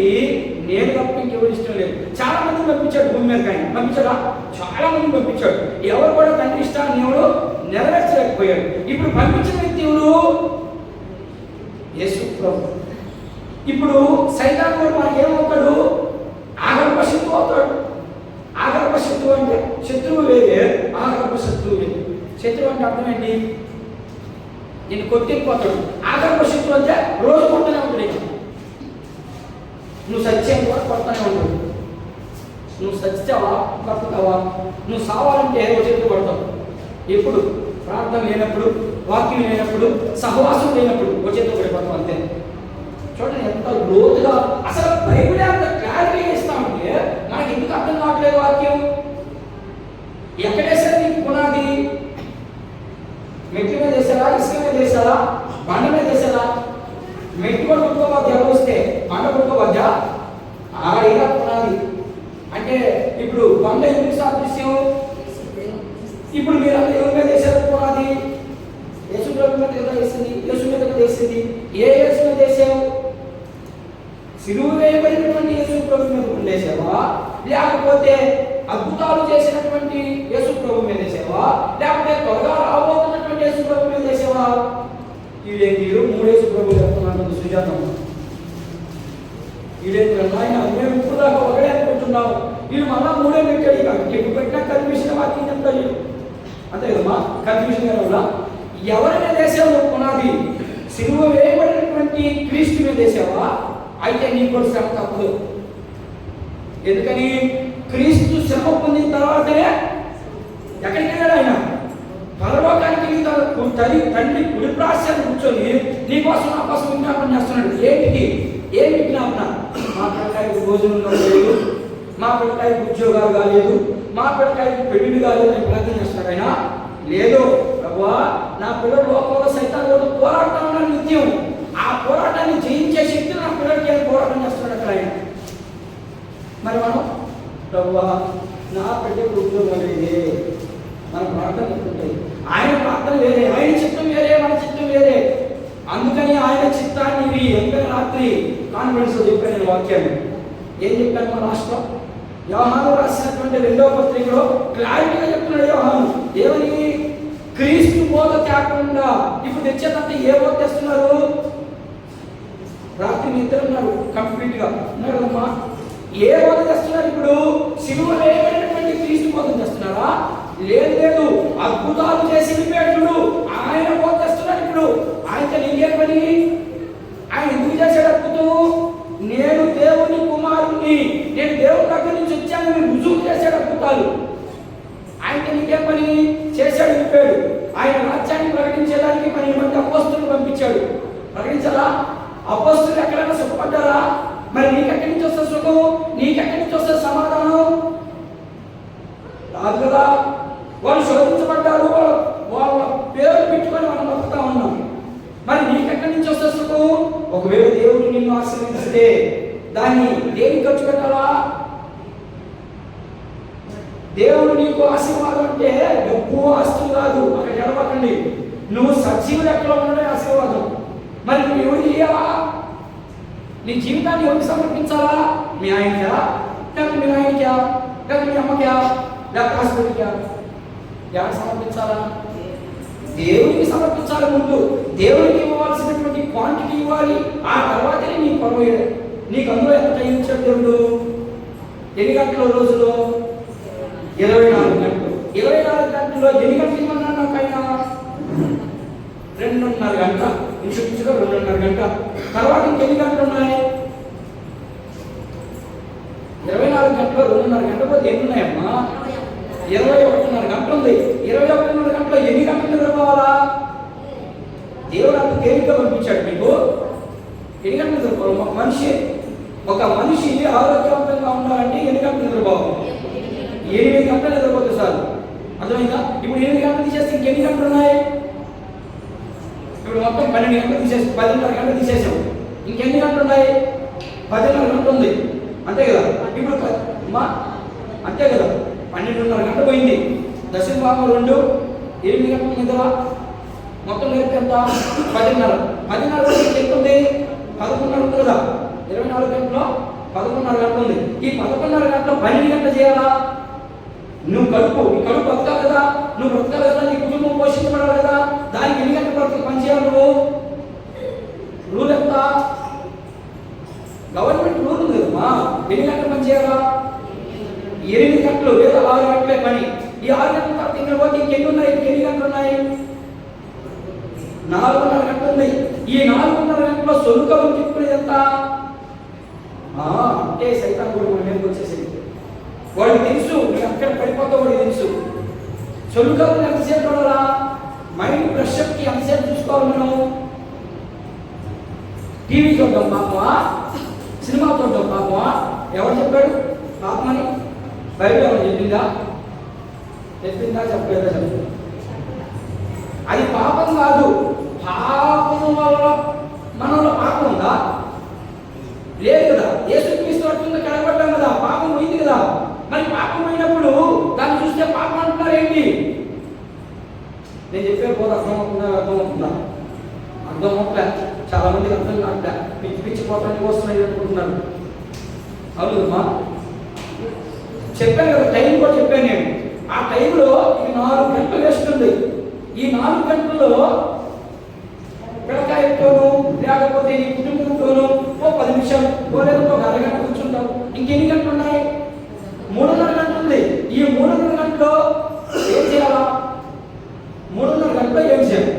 నేను తప్ప ఇంకెవరు ఇష్టం లేదు. చాలా మందిని పంపించాడు భూమి మీద. కానీ పంపించాడా? చాలా మందిని పంపించాడు. ఎవరు కూడా తండ్రి ఇష్టాన్ని ఎవరు నెరవేర్చలేకపోయాడు. ఇప్పుడు పంపించిన వ్యక్తి ఎవరు? యేసు ప్రభు. ఇప్పుడు సైతాన్ కూడా మనకి ఏమవుతాడు? ఆగర్భ శత్రువు అవుతాడు. ఆగర్భ శత్రువు అంటే శత్రువు వేరే, ఆగర్భ శత్రువు వేరే. శత్రువు అంటే అర్థం ఏంటి? నేను కొట్టిపోతాడు. ఆగర్భ శత్రువు అంటే రోజు కొట్టనే ఉంటాడు. నువ్వు సత్యం కూడా కొట్టనే ఉంటాడు. నువ్వు సత్యవా కొడతావా? నువ్వు సావాలంటే చేతులు కొడతావు. ఎప్పుడు? ప్రార్థన లేనప్పుడు, వాక్యం లేనప్పుడు, సహవాసం లేనప్పుడు చేతులు పడిపోతావు అంతే. చూడండి ఎంత లోతుగా అసలు బైబిల్ అంత క్లారిటీ ఇస్తామంటే మనకి ఎందుకు అర్థం కావట్లేదు వాక్యం? ఎక్కడేసారు నీకు పునాది? మెట్ల మీద వేసారా? ఇసుక మీద వేసారా? బండ మీద వేసారా? మెట్టు కూడా కొట్టుకోవద్దు, ఎవరు వస్తే పంట కొట్టుకోవద్దా? ఆడిగా పునాది అంటే ఇప్పుడు పంట ఎందుకు సాదృశ్యం? ఇప్పుడు మీరు అంతా ఎవరి మీద వేసారు పునాది? యేసు ప్రభు మీద కదా వేసింది, యేసు మీద కదా వేసింది. ఏ యేసు మీద వేసావు? సిలువ వేయబడినటువంటి యేసు ప్రభు మీద వేసావా, లేకపోతే అద్భుతాలు చేసినటువంటి యేసు ప్రభు మీద వేసావా, లేకపోతే త్వరగా రాబోతున్నటువంటి యేసు ప్రభు మీద వేసావా? ఈడేంటి 3 యేసు ప్రభు చెప్తున్నాను సుజాతం. ఈడేంటి ఆయన మేము ఇప్పుడు దాకా ఒకడే అనుకుంటున్నాం, వీళ్ళు మళ్ళా 3 పెట్టాడు. ఇక ఎప్పుడు పెట్టినా కన్ఫ్యూషన్ వాక్యం చెప్తాడు. అంతే కదమ్మా, కన్ఫ్యూషన్ వల్ల ఎవరి మీద వేసావు పునాది? సిలువ వేయబడినటువంటి క్రీస్తు మీద వేసావా? అయితే నీకు కూడా శ్రమ తప్పదు. ఎందుకని? క్రీస్తు శ్రమ పొందిన తర్వాతనే ఎక్కడికి వెళ్ళాడు ఆయన? పరలోకానికి తండ్రి కుడి ప్రాశ్యాన్ని కూర్చొని నీకోసం నా కోసం విజ్ఞాపన చేస్తున్నాడు. ఏంటికి? ఏం విజ్ఞాపన? మా పిల్లకాయకు భోజనంలో లేదు, మా పిల్లకాయకు ఉద్యోగాలు కాలేదు, మా పిల్లకాయకు పెళ్లి కాలేదు అని ప్రయత్నం చేస్తున్నాడు ఆయన. లేదు ప్రభువా, నా పిల్లలు లోకంలో సైతాన్తో పోరాటం ఉన్నాను నిత్యం. ఆ పోరాటాన్ని జయించే శక్తి నా పిల్లలకి అని పోరాటం చేస్తున్నాడు అక్కడ ఆయన. మరి మనం ప్రభువా నా బిడ్డకు ఉద్యోగం లేదే, మన ప్రార్థన ఉంటుంది. ఆయన ప్రార్థన వేరే, ఆయన చిత్తం వేరే, మన చిత్తం వేరే. అందుకని ఆయన చిత్తాన్ని ఎంపిక రాత్రి కాన్ఫరెన్స్ లో చెప్పాను నేను వాక్యాన్ని. ఏం చెప్పాను? మన రాష్ట్రం యోహాను రాసినటువంటి 2వ పత్రికలో క్లారిటీగా చెప్తున్నాడు యోహాను. ఏమని? క్రీస్తు బోధ కాకుండా ఇప్పుడు తెచ్చేదంతా ఏ బోధ తెస్తున్నారు? రాత్రి నిద్ర ఉన్నారు కంప్లీట్ గా ఉన్నారు కదమ్మా. ఏ బోధ తెస్తున్నారు? ఇప్పుడు సిలువ వేయబడినటువంటి క్రీస్తు బోధ తెస్తున్నారా? లేదు, అద్భుతాలు చేసి వివేకుడు ఆయన బోధ తెస్తున్నారు. ఇప్పుడు ఆయనతో నీకేం పని? ఆయన ఎందుకు చేశాడు అద్భుతం? నేను దేవుని కుమారుణ్ణి, నేను దేవుని దగ్గర నుంచి వచ్చాను మీరు రుజువు చేశాడు అద్భుతాలు. ఆయనతో నీకేం పని? చేశాడు, విప్పాడు. ఆయన రాజ్యాన్ని ప్రకటించడానికి 12 మంది అపోస్తులను పంపించాడు. ప్రకటించాలా? అపోస్తులు ఎక్కడైనా సుఖపడ్డారా? మరి నీకెక్కడి నుంచి వస్తే సుఖం? నీకెక్కడి నుంచి వస్తే సమాధానం? రాదు కదా. వాళ్ళు శోధించబడ్డారు, వాళ్ళ పేరు పెట్టుకొని మనం బతుకుతా ఉన్నాం. మరి నీకెక్కడి నుంచి వస్తే సుఖం? ఒకవేళ దేవుడు నిన్ను ఆశీర్వదిస్తే దాన్ని దేనికి ఖర్చు పెట్టాలా? దేవుడు నీకు ఆశీర్వాదం అంటే డబ్బు ఆస్తులు కాదు, అక్కడ గడవకండి. నువ్వు సజీవ లెక్కలో ఉండడే ఆశీర్వాదం. మరి నువ్వు ఎవరికి ఇయ్యాలా? నీ జీవితాన్ని ఎవరికి సమర్పించాలా? మీ ఆయనకా, లేకపోతే మీ ఆయనకా, లేకపోతే మీ అమ్మకా, లేకపోతే హాస్పిటల్కా? ఎవరికి సమర్పించాలా? దేవునికి సమర్పించాలి. ముందు దేవునికి ఇవ్వాల్సినటువంటి క్వాంటిటీ ఇవ్వాలి. ఆ తర్వాతనే నీ పరువు. నీకు అందులో ఎంత టైం ఇచ్చాడు దేవుడు? ఎన్ని గంటల రోజులో? 24 గంటలు. 24 గంటల్లో ఎన్ని గంటలు ఇవ్వమన్నాడు నాకైనా? 2.5 గంటల. ఇంచుమించుగా 2.5 గంటల. తర్వాత ఇంకెన్ని గంటలు ఉన్నాయి? 24 గంటల్లో 2.5 గంటల పోతే ఎన్ని ఉన్నాయమ్మా? 21.5 గంటలు ఉంది. 21.5 గంటలో ఎన్ని గంటలు నిద్రపోవాలా? దేవుడు అంత తేలిగ్గా పంపించాడు మీకు. ఎన్ని గంటలు నిద్రపోవాలి? ఒక మనిషి ఆరోగ్యవంతంగా ఉండాలంటే ఎన్ని గంటలు నిద్రపోవాలి? 8 గంటలు నిద్రపోతే చాలు. అర్థమైందా? ఇప్పుడు 8 గంటలు తీసేస్తే ఇంకెన్ని గంటలు ఉన్నాయి? ఇప్పుడు మొత్తం 12 గంటలు తీసేసి 10.5 గంటలు తీసేసాము. ఇంకెన్ని గంటలు ఉన్నాయి? 10.5 గంటలు ఉంది. అంతే కదా? ఇప్పుడు అంతే కదా, 12.5 గంటలు పోయింది. దశమ భాగం 2, 8 గంటల నిద్ర, మొత్తం నేర్పు ఎంత? 10.5. 10.5 ఎంత ఉంది? 11.5 ఉంది కదా. 24 గంటల్లో 11.5 గంటలు ఉంది. ఈ 11.5 గంటలో 12 గంటలు చేయాలా? నువ్వు నీ కడుపు బ్రతకాలి కదా, నువ్వు బ్రతకాలి కదా, నీ కుటుంబం పోషించబడాలి కదా. దానికి ఎన్ని గంటలు పని చేయాలి నువ్వు? రూల్ ఎంత? గవర్నమెంట్ రూల్ ఉంది కదమ్మా. ఎన్ని గంటలు పని చేయాలా? 8 గంటలు లేదా 6 గంటలే పని. ఈ 6 గంటల తర్వాత ఇంకా పోతే ఇంకెన్ని ఉన్నాయి? ఎన్ని గంటలు ఉన్నాయి? 4.5 గంటలు ఉంది. ఈ 4.5 గంటల్లో సొలుకలు తిప్పుకునేది ఎంత? అంటే సైతం కూడా మన మీదకి వచ్చేసేది. వాడికి తెలుసు నువ్వు అక్కడ పడిపోతావు, వాడికి తెలుసు. సొలుకలు ఎంతసేపు చూడాలా? మైండ్ ప్రెషర్కి ఎంతసేపు చూసుకోవాలి మనం? టీవీ చూద్దాం పాపమా, సినిమా చూద్దాం పాపమా? ఎవరు చెప్పాడు పాపమని? బైబిల్ ఎవరు చెప్పిందా? చెప్పలేదా? చెప్పలేదు. అది పాపం కాదు. పాపం వల్ల మనలో పాపం ఉందా? లేదు కదా. యేసుక్రీస్తు రక్తంతో కడగబడ్డాం కదా, పాపం పోయింది కదా. మరి పాపం పోయినప్పుడు దాన్ని చూస్తే పాపం అంటున్నారు ఏంటి? నేను చెప్పే పోతే అర్థమవుతుందా? అర్థం అవుతుందా? చాలా మందికి అర్థం కావట్లే, పిచ్చి పిచ్చి పోతానికి వస్తున్నాయి అనుకుంటున్నారు. అవునమ్మా, చెప్పాను కదా, టైం కూడా చెప్పాను నేను. ఆ టైంలో ఇది 4 గంటలు వేస్తుంది. ఈ 4 గంటల్లో పిల్లకాయతోనూ లేకపోతే నీ కుటుంబంతోనూ ఓ 10 నిమిషాలు పోలేదు, ఒక అరగంట కూర్చుంటావు. ఇంకెన్ని గంటలు ఉన్నాయి? 3.5 గంటలు ఉంది. ఈ 3.5 గంటలో ఏం చేయాలా? 3.5 గంటలో ఏం చేయాలి?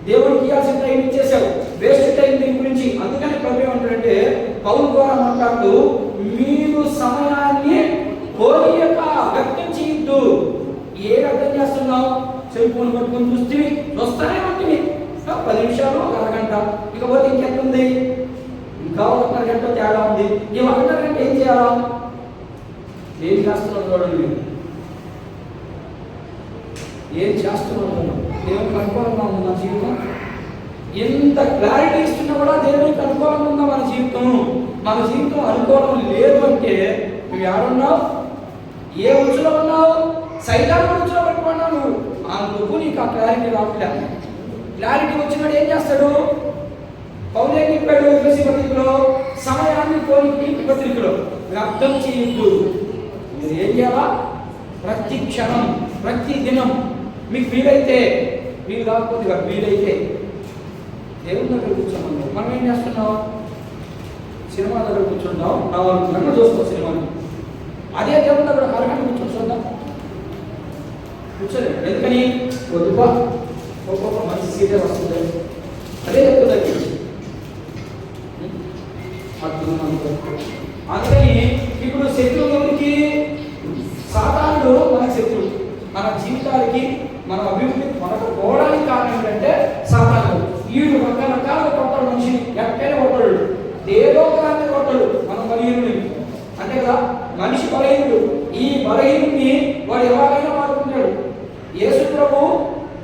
దేవుడికి ఇవ్వాల్సిన టైం ఇచ్చేసావు, వేస్ట్ టైం దీని గురించి. అందుకని ప్రభు ఏమంటాడంటే, పౌలు ద్వారా మాట్లాడుతూ, మీరు సమయాన్ని పోనీయక వ్యక్తం చేయొద్దు. ఏ అర్థం చేస్తున్నావు? సెల్ ఫోన్ పట్టుకొని చూస్తూనే ఉంటుంది. 10 నిమిషాలు, ఒక అరగంట, ఇకపోతే ఇంకెంత ఉంది? ఇంకా 1.5 గంట తేడా ఉంది. ఈ 1.5 గంట ఏం చేయాలా? ఏం చేస్తున్నావు చూడండి, ఏం చేస్తున్నావు? దేవునికి అనుకూలంగా ఉంది మన జీవితం. ఎంత క్లారిటీ ఇస్తున్నా కూడా దేవునికి అనుకూలంగా ఉందా మన జీవితం? మన జీవితం అనుకూలం లేదు అంటే నువ్వు ఎవరున్నావు? ఏ ఉచ్చులో ఉన్నావు? సైతాను ఉచ్చులో పట్టుకున్నావు నువ్వు. అందుకు నీకు ఆ క్లారిటీ రావట్లేదు. క్లారిటీ వచ్చినాడు ఏం చేస్తాడు? పౌలు ఏం చెప్పాడు ఎఫెసీ పత్రికలో? సమయాన్ని పోనీ పత్రికలో అర్థం చేయొద్దు. మీరు ఏం చేయాలా? ప్రతి క్షణం, ప్రతి దినం మీకు వీలైతే, వీలు కాకపోతే వీలైతే దేవుని దగ్గర కూర్చోమన్నాం. మనం ఏం చేస్తున్నాం? సినిమా దగ్గర కూర్చుంటాం, 4 గంటలు చూస్తాం సినిమాని. అదే దేవుని దగ్గర అరగంట కూర్చొని చూద్దాం, కూర్చోలేదు. ఎందుకని? కొద్దిగా ఒక్కొక్క మంచి సీటే వస్తుంది. అదే చెప్తుంది. అందుకని ఇప్పుడు శత్రువు ఎవరికి? సాతానుడు మన శత్రువు. మన జీవితాలకి, మన అభివృద్ధి మనకు పోవడానికి కారణం ఏంటంటే సాతానుడు. వీడు రకరకాల కొట్టడు, మనిషిని ఎక్కడైనా కొట్టడు, ఏదో ఒకదాన్ని కొట్టడు. మనం బలహీనుడు అంతే కదా, మనిషి బలహీనుడు. ఈ బలహీనుడిని వాడు ఎలాగైనా వాడుకుంటాడు. యేసు ప్రభు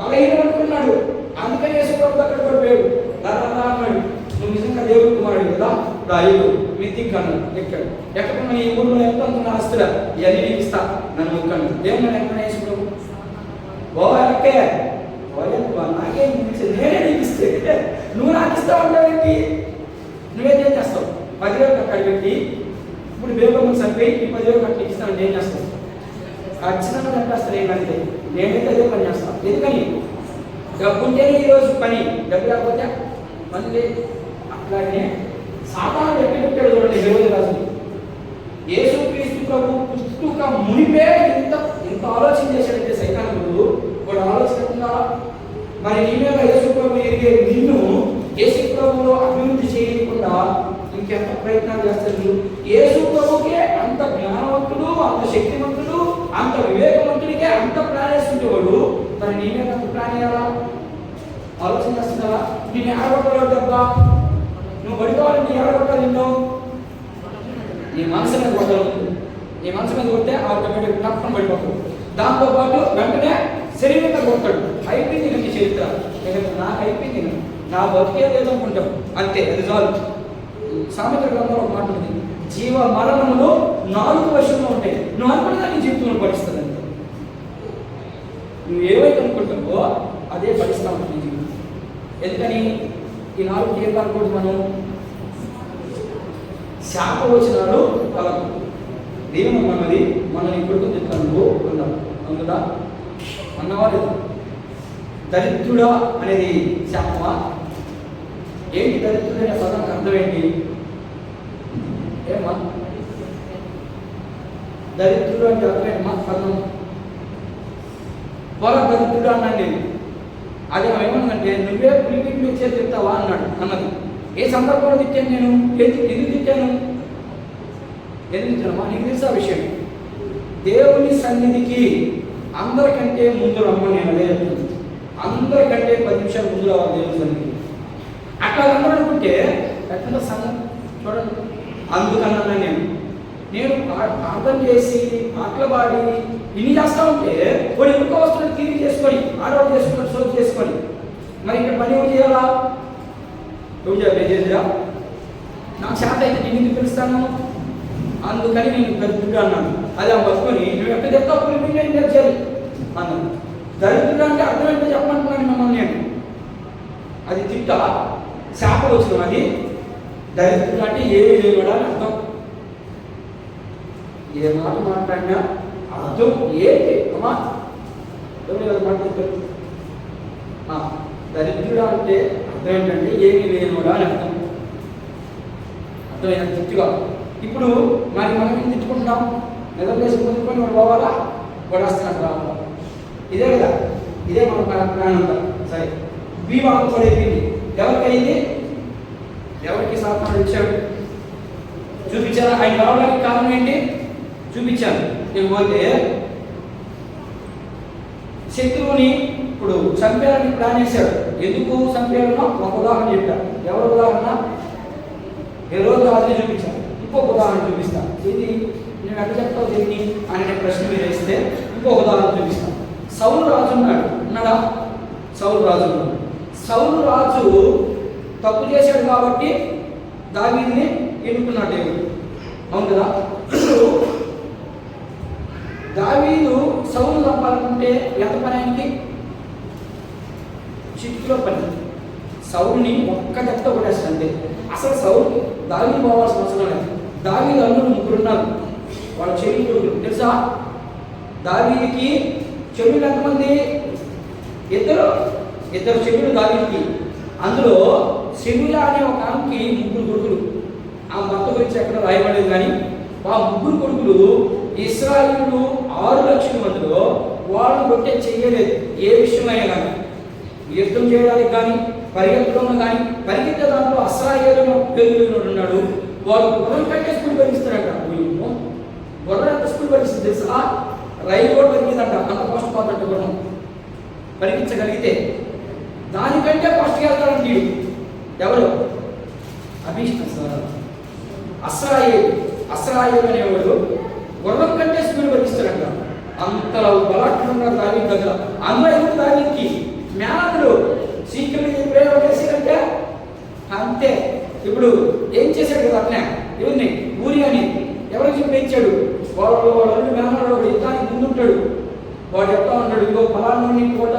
బలహీనుడు అనుకున్నాడు, అందుకని యేసు ప్రభు దగ్గర పడిపోయాడు. అన్నాడు, నువ్వు నిజంగా దేవుడు కుమారుడు కదా, రాయుడు మిత్తికను ఎక్కాడు. ఎక్కకుండా ఈ ఊళ్ళో ఎంత అనుకున్న ఆస్తురా ఇవన్నీ నీకు ఇస్తా, నన్ను మొక్కాను. దేవుడు ఎక్కడ యేసు ప్రభు ఎక్కే నాకేం నేనే నీకు ఇస్తే నువ్వు నాకు ఇస్తావు అంటావేంటి? నువ్వేం చేస్తావు? 10,000 అక్కడ పెట్టి ఇప్పుడు బేబమ్మ చనిపోయి ఈ 10,000 అక్కడ ఇస్తాను, ఏం చేస్తావు? ఖచ్చితంగా చంపేస్తాను. ఏంటంటే నేనైతే అదే పని చేస్తాను. ఎందుకని? డబ్బు ఉంటేనే ఈరోజు పని, డబ్బు లేకపోతే మళ్ళీ. అట్లాగే సాతాను ఎక్కడ పెట్టాడు చూడండి హేరోదు రాజుని. యేసుక్రీస్తు ప్రభు పుట్టుక మునిపే ఇంత ఆలోచన చేశాడంటే సైతానుడు వాడు ఆలోచించకుండా మరి నీ మీద యేసు ప్రభు ఎరిగే నిన్ను యేసు ప్రభువులో అభివృద్ధి చేయకుండా ఇంకెంత ప్రయత్నాలు చేస్తాడు? యేసు ప్రభుకే అంత జ్ఞానవంతుడు, అంత శక్తివంతుడు, అంత వివేకవంతుడికే అంత ప్లాన్ వేస్తుంటేవాడు మరి నీ మీద అంత ప్లాన్ వేయాలా? ఆలోచన చేస్తున్నావా? నేను ఏడగొట్టాలి డబ్బా, నువ్వు పడిపోవాలి, నీ ఏడగొట్టాలి, నిన్ను నీ మనసు మీద కొట్టాలి. నీ మనసు మీద కొట్టే ఆటోమేటిక్ తప్పని పడిపోతాడు. దాంతోపాటు వెంటనే శరీరంగా కొట్టాడు. అయిపోయింది నీ చరిత్ర, నాకు అయిపోయింది, నా బతికే లేదనుకుంటాం, అంతే, అది చాలు. సామెత గ్రంథంలో ఒక మాట ఉంది, జీవ మరణములు 4 వశంలో ఉంటాయి. నువ్వు అనుకున్నదా నీ జీవితంలో పడిస్తుంది. అంతే, నువ్వు ఏవైతే అనుకుంటావో అదే పడిస్తా ఉంటుంది నీ జీవితం. ఎందుకని? ఈ 4 జీవితాలు కూడా మనం శాపవచనాలు కలదు. దేవుడు అన్నది మనల్ని కొడుకు తిట్టాను అన్నాం, అందుదా అన్నవా లేదా? దరిద్రుడా అనేది శాపమా? ఏంటి దరిద్రుడు అనే పదానికి అర్థం ఏంటి? ఏమా దరిద్రుడు అంటే అర్థం ఏంటమ్మా? పదం దరిద్రుడు అన్నాను నేను. అది ఏమన్నదంటే నువ్వే పులిపికి మెచ్చే తిట్టావా అన్నది. ఏ సందర్భంలో తిట్టాను నేను? ఎందుకు తిట్టాను? ఎందుకు తిట్టానమ్మా? నీకు తెలుసా విషయం? దేవుని సన్నిధికి అందరికంటే ముందు రమ్మని నేను అదే చెప్తాను. అందరికంటే 10 నిమిషాలు ముందు రావాలి దేవుని సన్నిధికి. అట్లా అందరూ అనుకుంటే ఎట్లా సంగతి చూడండి. అందుకన్నా నేను ప్రార్థన చేసి పాటలు పాడి ఇన్ని చేస్తా ఉంటే వాడు ఎందుకో వస్తున్నాడు, తిరిగి చేసుకొని ఆడవాళ్ళు చేసుకొని సోపు చేసుకొని మరి ఇక్కడ పని ఏమి చేయాలా? ఎవరు చెప్పే చేసిరా? నాకు శాంత అయితే నేను ఎందుకు పిలుస్తాను, అందుకని నేను దరిద్రుడు అన్నాను. అది ఆ పట్టుకొని నువ్వు ఎక్కడ చెప్తావు చేయాలి అన్నాను. దరిద్రుడు అంటే అర్థం ఏంటో చెప్పమంటున్నాను మిమ్మల్ని నేను. అది తిట్ట శాప వచ్చిన అది. దరిద్రుడు అంటే ఏమీ లేవడా అని అర్థం. ఏ మాట మాట్లాడినా అర్థం ఏంటి అమ్మా మాట్లాడతారు. దరిద్రుడు అంటే అర్థం ఏంటంటే ఏమీ లేనివాడా అని అర్థం. అర్థమైనా తిట్టుగా. ఇప్పుడు మరి మనం ఏం తిట్టుకుంటున్నాం? నిద్రలేసి ముందుకొని వాడు పోవాలా, గొడవస్తున్నట్టు రావాలా? ఇదే కదా, ఇదే మన ప్రాణం. సరే, వివాహం కూడా అయిపోయింది. ఎవరికైంది? ఎవరికి సాధన ఇచ్చాడు? చూపించాను. ఆయన రావడానికి కారణం ఏంటి? చూపించాను. నేను పోతే శత్రువుని ఇప్పుడు చంపేయాలని ప్లాన్ చేశాడు. ఎందుకు చంపేయాలన్నా ఒక ఉదాహరణ చెప్పాను. ఎవరి ఉదాహరణ? హెరోదు రాజుని చూపించాను. ఇంకొక ఉదాహరణ చూపిస్తాను. ఇది నేను ఎక్కడ చెప్తావు దీన్ని అనే ప్రశ్న మీరు వేస్తే ఇంకొక ఉదాహరణ చూపిస్తాను. సౌలు రాజు ఉన్నాడా? సౌలు రాజు ఉన్నాడు. సౌలు రాజు తప్పు చేశాడు కాబట్టి దావీదుని ఎన్నుకున్నాడు దేవుడు. అవును కదా? ఇప్పుడు దావీదు సౌలు చంపాలనుకుంటే ఎంత పని ఆయనకి? చిటికలో పని. సౌలుని ఒక్క దెబ్బ కొట్టేస్తుంది. అసలు సౌలు దావీదు పోవాల్సిన అవసరం లేదు. దావీదు అల్లుడు ముగ్గురున్నారు. వాళ్ళ చెల్లి తెలుసా? దావీదుకి చెల్లులు ఎంతమంది? ఇద్దరు చెల్లులు దావీదుకి. అందులో శెమూయ అనే ఒక ఆమెకి ముగ్గురు కొడుకులు. ఆ భర్త గురించి ఎక్కడ రాయబడలేదు. కానీ ఆ ముగ్గురు కొడుకులు ఇశ్రాయేలు 6 లక్షల మందిలో వాళ్ళని కొట్టే చెయ్యలేదు. ఏ విషయమైనా కానీ, యుద్ధం చేయడానికి కానీ, పరిగెత్తడంలో కానీ, పరిగెత్తే దాంట్లో అశ్రాయేలు పేరు ఉన్నాడు. వాడు గుర్రం కంటే స్కూల్ పరిగిస్తారంట. గుర్రం ఎంత స్కూల్ పరిగిస్తుంది తెలుసా? రైలు కూడా పరిగిందంట. అంత ఫస్ట్ పోతుంట గుర్రం పరిగించగలిగితే. దానికంటే ఫస్ట్కి వెళ్తాడంట వీడు. ఎవరు? అశ్రాయేలు అనేవాడు గుర్రం కంటే స్కూల్ పరిగిస్తాడంట. అంతలో బలాట్టున్నారు దావీదు దగ్గర. అందులో ఎవరు? దావీదుకి మేనదుడు సీక్రెట్ ప్రయోగం చేశాడంటే అంతే. ఇప్పుడు ఏం చేశాడు కదా అట్లా ఎవరిని? ఊరి అని ఎవరికి చూపించాడు? వాళ్ళు మేనడు యుద్ధానికి ముందుంటాడు. వాడు చెప్తా ఉంటాడు, ఇదిగో ఫలాన్ని కోట,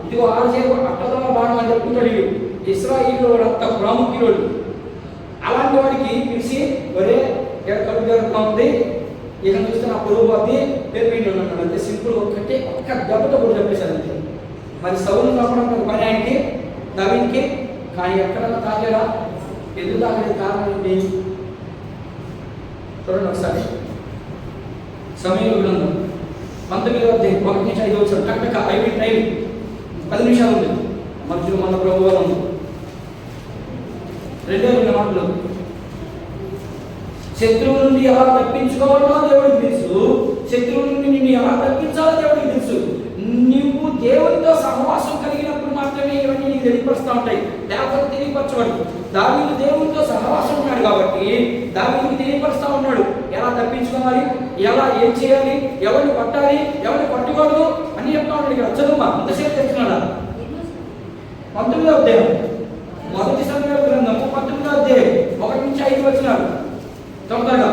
ఇదిగో ఆడచేరు అట్టదల బాణం అని చెప్తుంటాడు. ఇశ్రాయేలు వాడు అంత ప్రాముఖ్యుడు. అలాంటి వాడికి పిలిచి ఒరే కడుపు జరుగుతూ ఉంది, ఇక చూస్తే నా పొరుగు పోద్ది, పేపిండి ఉన్నాడు. అంతే సింపుల్. ఒక్క దెబ్బతో కూడా చెప్పేశాడు అంతే. మరి సౌలు చంపడం పని ఆయనకి, దావీదుకి. కానీ ఎక్కడన్నా తాగారా? ఎందుకు తాగలేదు? కారణం ఏంటి? చూడండి ఒకసారి. సమయంలో గ్రంథం 19వ అధ్యాయం 1 నుంచి 5 వచ్చాడు. టక్ టైం 10 నిమిషాలు ఉంది. మధ్యలో మన ప్రభువు ఉంది. 2 మాటలు. శత్రువు నుండి ఎలా తప్పించుకోవాలో దేవుడికి తెలుసు. శత్రువు నుండి నిన్ను ఎలా తప్పించాలో దేవుడికి తెలుసు. నువ్వు దేవునితో సహవాసం కలిగినప్పుడు మాత్రమే ఇవన్నీ నీకు తెలియపరుస్తూ ఉంటాయి. లేకపోతే తెలియపరచబడు. దావీదు దేవునితో సహవాసం ఉన్నాడు కాబట్టి దావీదుకి తెలియపరుస్తూ ఉన్నాడు. ఎలా తప్పించుకోవాలి, ఎలా ఏం చేయాలి, ఎవరిని పట్టాలి, ఎవరిని పట్టుకోవద్దు అని చెప్తా ఉన్నాడు. ఇక్కడ చదువు ఎంతసేపు చెప్తున్నాడా? 19వ అధ్యాయం మొదటి సమయాల గ్రంథము 19వ అధ్యాయం 1 నుంచి 5 వచనాలు. తొందరగా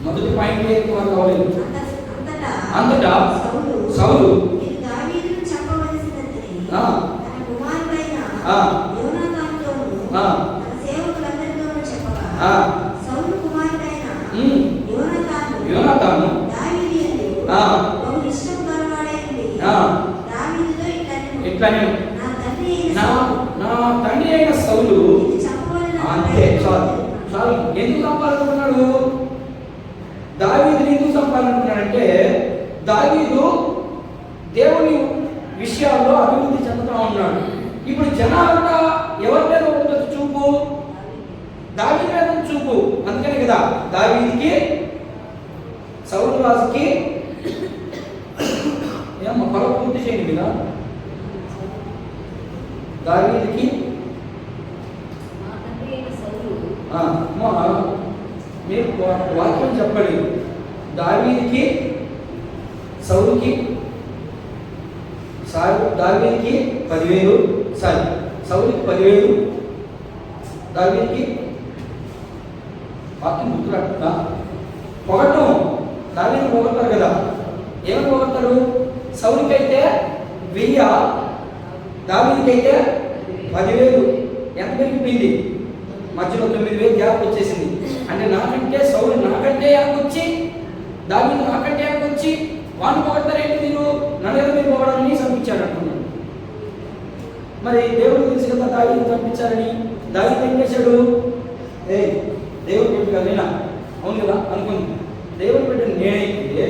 మొదటి పాయింట్ ఎక్కువ కావాలి. అంతటా సౌలు యోనాతాను ఇట్లా నా తండ్రి అయిన సౌలు అంతే చాలు. ఎందుకు చంపాలనుకున్నాడు? దావీదుని ఎందుకు చంపాలనుకున్నాడంటే దావీదు దేవుని విషయాల్లో అభివృద్ధి చెందుతూ ఉన్నాడు. ఇప్పుడు జనాలంతా ఎవరి మీద ఉంటుంది చూపు? దావీదు మీద చూపు. అందుకనే కదా దావీదుకి సౌలు రాజుకి ఏమో పొలం పూర్తి చేయండి కదా. దావీదుకి మీరు వాక్యం చెప్పండి. దావీదుకి సౌలుకి దావీదుకి 10,000 సౌలుకి 10,000, దావీదుకి వాక్యం గుర్తురాట పొగటం. దావీదు పొగడతారు కదా, ఏమని పొగడతారు? సౌలుకైతే 1000, దావీదుకైతే 10,000. ఎంత పెరిగిపోయింది? మధ్యలో 9,000 గ్యాప్ వచ్చేసింది. అంటే నాకంటే సౌలు నాకంటే వచ్చి, దావీదు నాకంటే వచ్చి వాడిని పొగడతారేంటి మీరు? నన్ను మీరు పొగడాలని చంపించాడు అంటున్నాడు. మరి దేవుడు తెలుసు కదా దావీదుని చంపించారని. దావీదు ఏం చేశాడు? దేవుడు పెట్టు కదా నేనా? అవును కదా అనుకుంది. దేవుడు పెట్టిన నేనైతే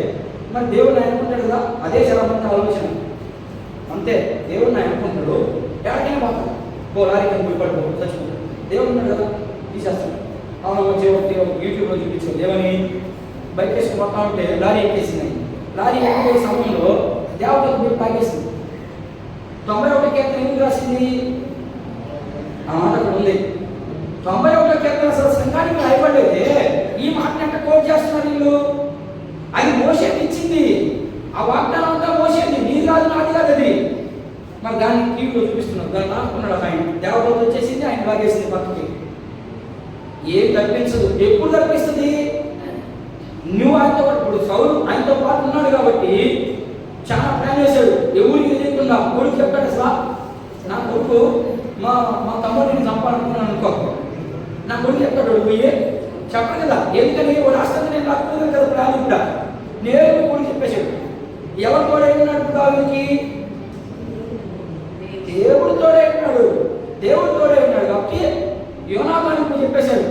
మరి దేవుడు ఆయన అనుకుంటాడు కదా, అదే చాలా మంది ఆలోచన. అంతే, దేవుడు ఆయన అనుకుంటాడు, ఎక్కడికైనా పోతాడు, లారీకి పోయి పడిపో చచ్చిపోతాడు. దేవుడు ఉన్నాడు కదా, తీసేస్తాడు. వచ్చే యూట్యూబ్లో చూపించాడు. ఏమని? బైక్ వేసుకు పోతా ఉంటే లారీ ఎక్కేసింది. లారీ ఎక్కే సమయంలో దేవతకు పోయి తాగేసింది. 91 కీర్తన ఎందుకు రాసింది? ఆ మాట అక్కడ ఉంది. 91 కీర్తన అసలు సంఘానికి రాయబడలేదే. ఈ మాట అంటే కోట్ చేస్తున్నారు వీళ్ళు. అది మోషేకి ఇచ్చింది. ఆ వాగ్దానం అంతా మోషేది, నీది కాదు నాది కాదు అది. మరి దాన్ని టీవీలో చూపిస్తున్నారు. దాన్ని రాసుకున్నాడు ఆయన. దేవతలు వచ్చేసింది, ఆయన లాగేసింది పక్కకి. ఏం తప్పించదు. ఎప్పుడు తప్పిస్తుంది? నువ్వు ఆయనతో పాటు, ఇప్పుడు సౌలు ఆయనతో పాటు ఉన్నాడు కాబట్టి చాలా ప్లాన్ వేశాడు. ఎవరికి తెలియకుండా కొడుకు చెప్పాడు, అసలు నా కొడుకు మా తమ్ముడిని చంపాలనుకున్నాను అనుకో. నా కొడుకు చెప్పాడు, పోయి చెప్పడు కదా. ఎందుకని వాడు రాష్ట్రంగా నేను రాకపోలేదు కదా ప్లాన్. కూడా నేను కొడుకు చెప్పేశాడు. ఎవరు తోడైనాడు దావీదుకి? దేవుడు తోడైనాడు. దేవుడు తోడైనాడు కాబట్టి యోనాతాను పోయి చెప్పేశాడు.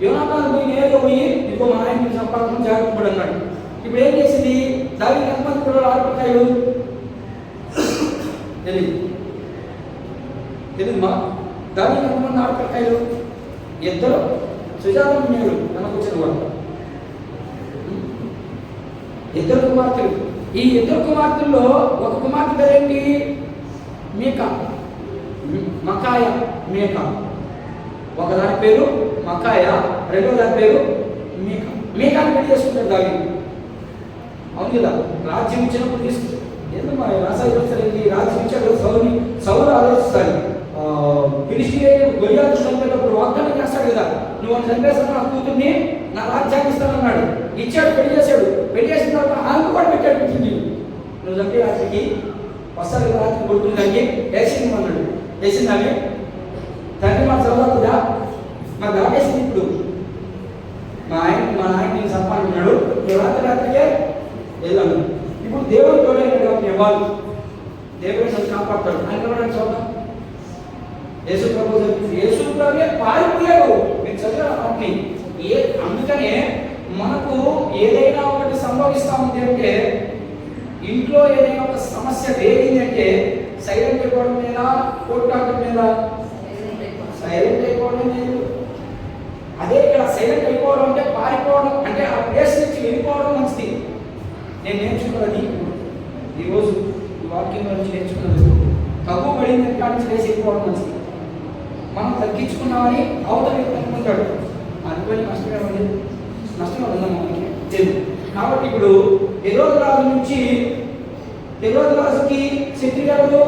యోనాతాను పోయి నేరుగా పోయి ఇదిగో మా ఆయనకి చంపాలని జాగ్రత్త పడి అన్నాడు. ఇప్పుడు ఏం చేసింది? దావీదు ఎంతమంది పిల్లలు ఆడుకుంటాడు తెలియదుమా? దావీదు ఎంతమంది ఆడుకుంటాడు? 2. సుజాతను నేను వెనకొచ్చిన వాడు. 2 కుమార్తెలు. ఈ 2 కుమార్తెల్లో ఒక కుమార్తె పేరేంటి? మీకా. మకాయ, మీకా. ఒకదాని పేరు మకాయ, రెండో దాని పేరు మీకా. మీకాని పెళ్లి చేసుకుంటాడు దావీదు. అవును కదా, రాజ్యం ఇచ్చినప్పుడు తీసుకుంటాడు. ఎందుకు మా రాసాయి రాజ్యం ఇచ్చాడు సౌలు ఆలోచిస్తాడు. ఫిలిష్తీయులు గొలియాతు చంపేటప్పుడు వాగ్దానం చేస్తాడు కదా, నువ్వు అని చంపేస్తాను నా కూతుర్ని, నా రాజ్యాన్ని ఇస్తానన్నాడు. ఇచ్చాడు, పెళ్లి చేశాడు. పెళ్లి చేసిన తర్వాత ఆమెకు కూడా పెట్టాడు. పుట్టింది నువ్వు చంపే రాత్రికి వస్తాడు కదా, రాత్రి కొడుకుని తగ్గి వేసింది అన్నాడు. వేసింది ఆమె. తండ్రి మాకు చదవకుదా, మాకు దాటేసింది. ఇప్పుడు మా నాయన నేను చంపాలనుకున్నాడు, రాత్రికే వెళ్ళాను. ఇప్పుడు దేవుడు తోడైనాడు కాబట్టి ఇవ్వాలి, దేవుడు నన్ను కాపాడతాడు. ఆయన కూడా చూద్దాం. యేసు ప్రభువే పారిపోయాడు. మీరు చదివారు. అందుకనే మనకు ఏదైనా ఒకటి సంభవిస్తూ ఉంది అంటే, ఇంట్లో ఏదైనా ఒక సమస్య వేగింది అంటే సైలెంట్ అయిపోవడం మీద, కోర్టాటం మీద సైలెంట్ అయిపోవడం లేదు. అదే ఇక్కడ సైలెంట్ అయిపోవడం అంటే పారిపోవడం, అంటే ఆ ప్లేస్ నుంచి వెళ్ళిపోవడం మంచిది. నేను నేర్చుకున్నది ఈరోజు ఈ వాక్యం నుంచి నేర్చుకున్నది, తగ్గు పడింది ఎక్కడి నుంచి లేచి వెళ్ళిపోవడం మంచిది. మనం తగ్గించుకున్నామని అవతల అనుకుంటాడు, అనుకోని నష్టమే ఉందా మనకి తెలియదు. కాబట్టి ఇప్పుడు హెరోదు రాజు నుంచి హెరోదు రాజుకి శత్రువు ఎవరు?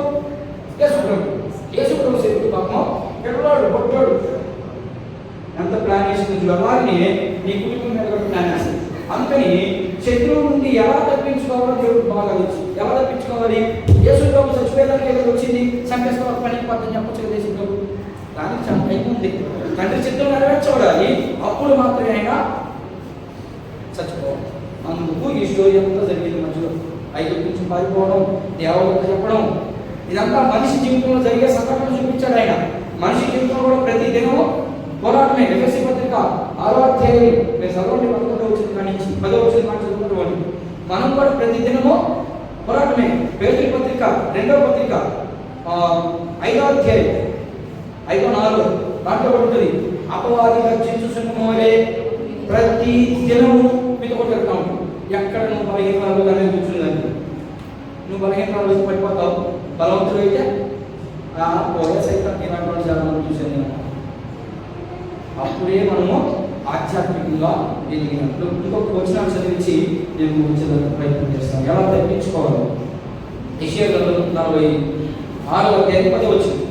యేసుప్రభు శత్రువు. పాపం ఎక్కడాడు కొట్టాడు. ఎంత ప్లాన్ చేసింది అలాగే నీ కుటుంబం మీద కూడా ప్లాన్ చేస్తుంది. అందుకని శత్రువు నుండి ఎలా తప్పించుకోవాలో దేవుడు బాగా తెలుసు. ఎలా తప్పించుకోవాలి? యేసుప్రభు చచ్చిపోయేదానికి ఏదో వచ్చింది, సంకేశ్వర పని పద్ధతి చెప్పచ్చు కదా యేసుప్రభు. దానికి చాలా టైం ఉంది. తండ్రి చిత్రం నెరవేర్చబడాలి, అప్పుడు మాత్రమే ఆయన చచ్చిపోవాలి. అందుకు ఈ స్టోరీ అంతా జరిగింది. మధ్యలో 5 నుంచి పారిపోవడం, దేవతలకు చెప్పడం, ఇదంతా మనిషి జీవితంలో జరిగే సంఘటనలు చూపించాడు ఆయన. మనిషి జీవితంలో కూడా ప్రతి దినము పోరాటమే. ఎఫెసీ పత్రిక 6వ అధ్యాయం మీరు చదవండి, 11వ వచనం కాడి నుంచి 10వ వచనం కాడి చదువుకోండి. మనం కూడా ప్రతి దినము పోరాటమే. పేతురు పత్రిక 2వ పత్రిక 5వ అధ్యాయం 5:4 దాంట్లో ఉంటుంది, అపవాది గర్జించు సింహమోలే ప్రతి దినము మీతో కొట్టుకుంటాం. ఎక్కడ నువ్వు బలహీనరాలుగానే కూర్చుందని, నువ్వు బలహీనరాలు పడిపోతావు. బలవంతులు అయితే పోయే సైతం ఇలాంటి చాలా మంది చూసాను నేను. అప్పుడే మనము ఆధ్యాత్మికంగా ఎదిగినట్లు. ఇంకొక వచనాన్ని చదివించి నేను ముగించడానికి ప్రయత్నం చేస్తాను. ఎలా తప్పించుకోవాలి? యెషయా 46వ అధ్యాయం 10వ వచనం.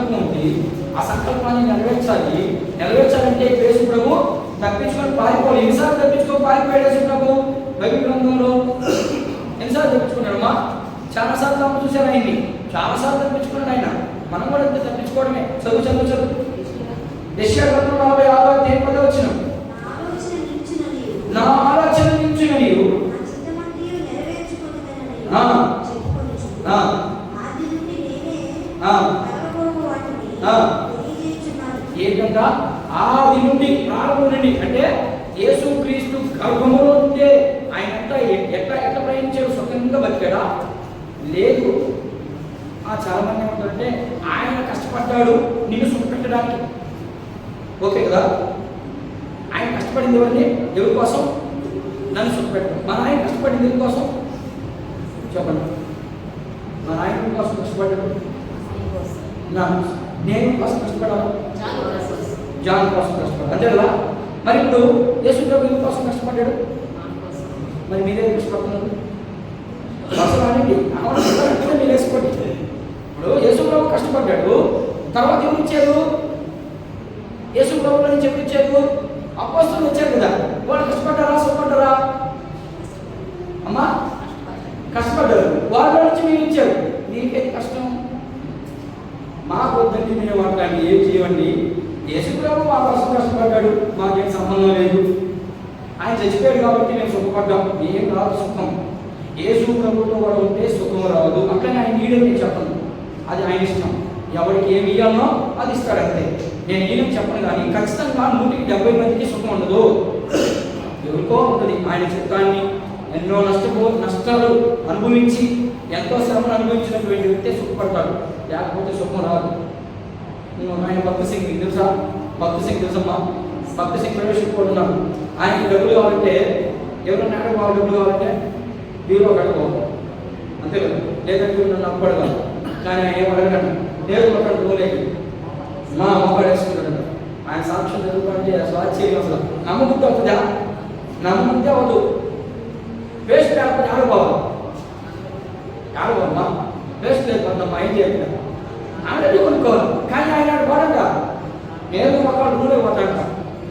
సంకల్పం ఉంది. ఆ సంకల్పాన్ని నెరవేర్చాలంటే యేసు ప్రభు తప్పించుకొని పారిపోవాలి. ఎన్నిసార్లు తప్పించుకొని పారిపోయాడు యేసు ప్రభు బైబిల్ గ్రంథంలో? ఎన్నిసార్లు తప్పించుకున్నాడమ్మా? చాలాసార్లు తప్పు చూశారు ఆయన్ని, చాలాసార్లు తప్పించుకున్నాడు ఆయన. మనం కూడా ఇంత తప్పించుకోవడమే. చదువు యెషయా గ్రంథం 46 వచ్చిన నా ఆలోచన నించున నీవు ఏంటంట? ఆది నుండి, ప్రారంభం నుండి, అంటే యేసు క్రీస్తు గర్భములో ఉంటే ఆయనంతా ఎట్లా ప్రయాణించాడు? స్వతంత్రంగా బతికాడా? లేదు. చాలా మంది ఏమంటారంటే ఆయన కష్టపడ్డాడు నిన్ను సుఖపెట్టడానికి. ఓకే కదా? ఆయన కష్టపడింది ఎవరి కోసం? నన్ను సుఖపెట్టడం. మన ఆయన కష్టపడింది ఎవరి కోసం చెప్పండి? మన ఆయన కోసం కష్టపడ్డాడు. నేను కోసం కష్టపడాను, జాన్ కోసం కష్టపడ్డాడు, అంతే కదా? మరి ఇప్పుడు యేసు ప్రభు కోసం కష్టపడ్డాడు, మరి మీరే కష్టపడుతున్నారు. మీరు వేసుకోండి. ఇప్పుడు యేసు ప్రభు కష్టపడ్డాడు, తర్వాత ఎవరు ఇచ్చారు? యేసు ప్రభువులో నుంచి ఎవరు ఇచ్చారు? అపోస్తలులు వచ్చారు కదా. వాళ్ళు కష్టపడ్డారా సుఖపడ్డారా? అమ్మా కష్టపడ్డారు. వాళ్ళ నుంచి మీరు ఇచ్చారు. మీకేది కష్టం? మాకు వద్దండి, మేము వాటిని ఏం చేయండి. యేసు ప్రభు మా కోసం కష్టపడ్డాడు, మాకేం సంబంధం లేదు. ఆయన చచ్చిపోయాడు కాబట్టి మేము సుఖపడ్డాం. ఏం రాదు సుఖం. యేసు ప్రభుతో కూడా ఉంటే సుఖం రాదు. అట్లనే ఆయన ఈడని చెప్పను, అది ఆయన ఇష్టం. ఎవరికి ఏమి ఇవ్వాలనో అది ఇస్తాడు అంతే. నేను ఈయనని చెప్పను, కానీ ఖచ్చితంగా 170 మందికి సుఖం ఉండదు. ఎవరికో ఉంటుంది. ఆయన చిత్తాన్ని ఎన్నో నష్టాలు అనుభవించి, ఎంతో శ్రమను అనుభవించినటువంటి వ్యక్తే సుఖపడతాడు, లేకపోతే సుఖం రాదు. ఆయన భక్తి సింగ్ తెలుసా? భక్తి సింగ్ తెలుసమ్మా? భక్తి సింగ్ ప్రవేశించుకుంటున్నాను. ఆయనకి డబ్బులు కావాలంటే, ఎవరన్నా వాళ్ళు డబ్బులు కావాలంటే బీరో కట్టుకోవాలి, అంతే కదా? లేదంటే నన్ను అప్పడగలను. కానీ ఆయన ఏం అడగండి, దేవుడు పక్కన మా అమ్మకాడు వేసుకుంటాడు. ఆయన సాక్ష్యం చదువుకుంటే స్వాచ్ఛ్యం అసలు నమ్మబుద్ధి అవుతుందా? నమ్మబుద్ధి అవ్వదు. వేస్ట్ లేకపోతే ఆడబోమ్మా వేస్ట్ లేకపోతే ఏం చేయాలి? ఆల్రెడీ కొనుక్కోవాలి. కానీ ఆయన వాడంగా నేను మొక్కలు నూనె పోతాడంట.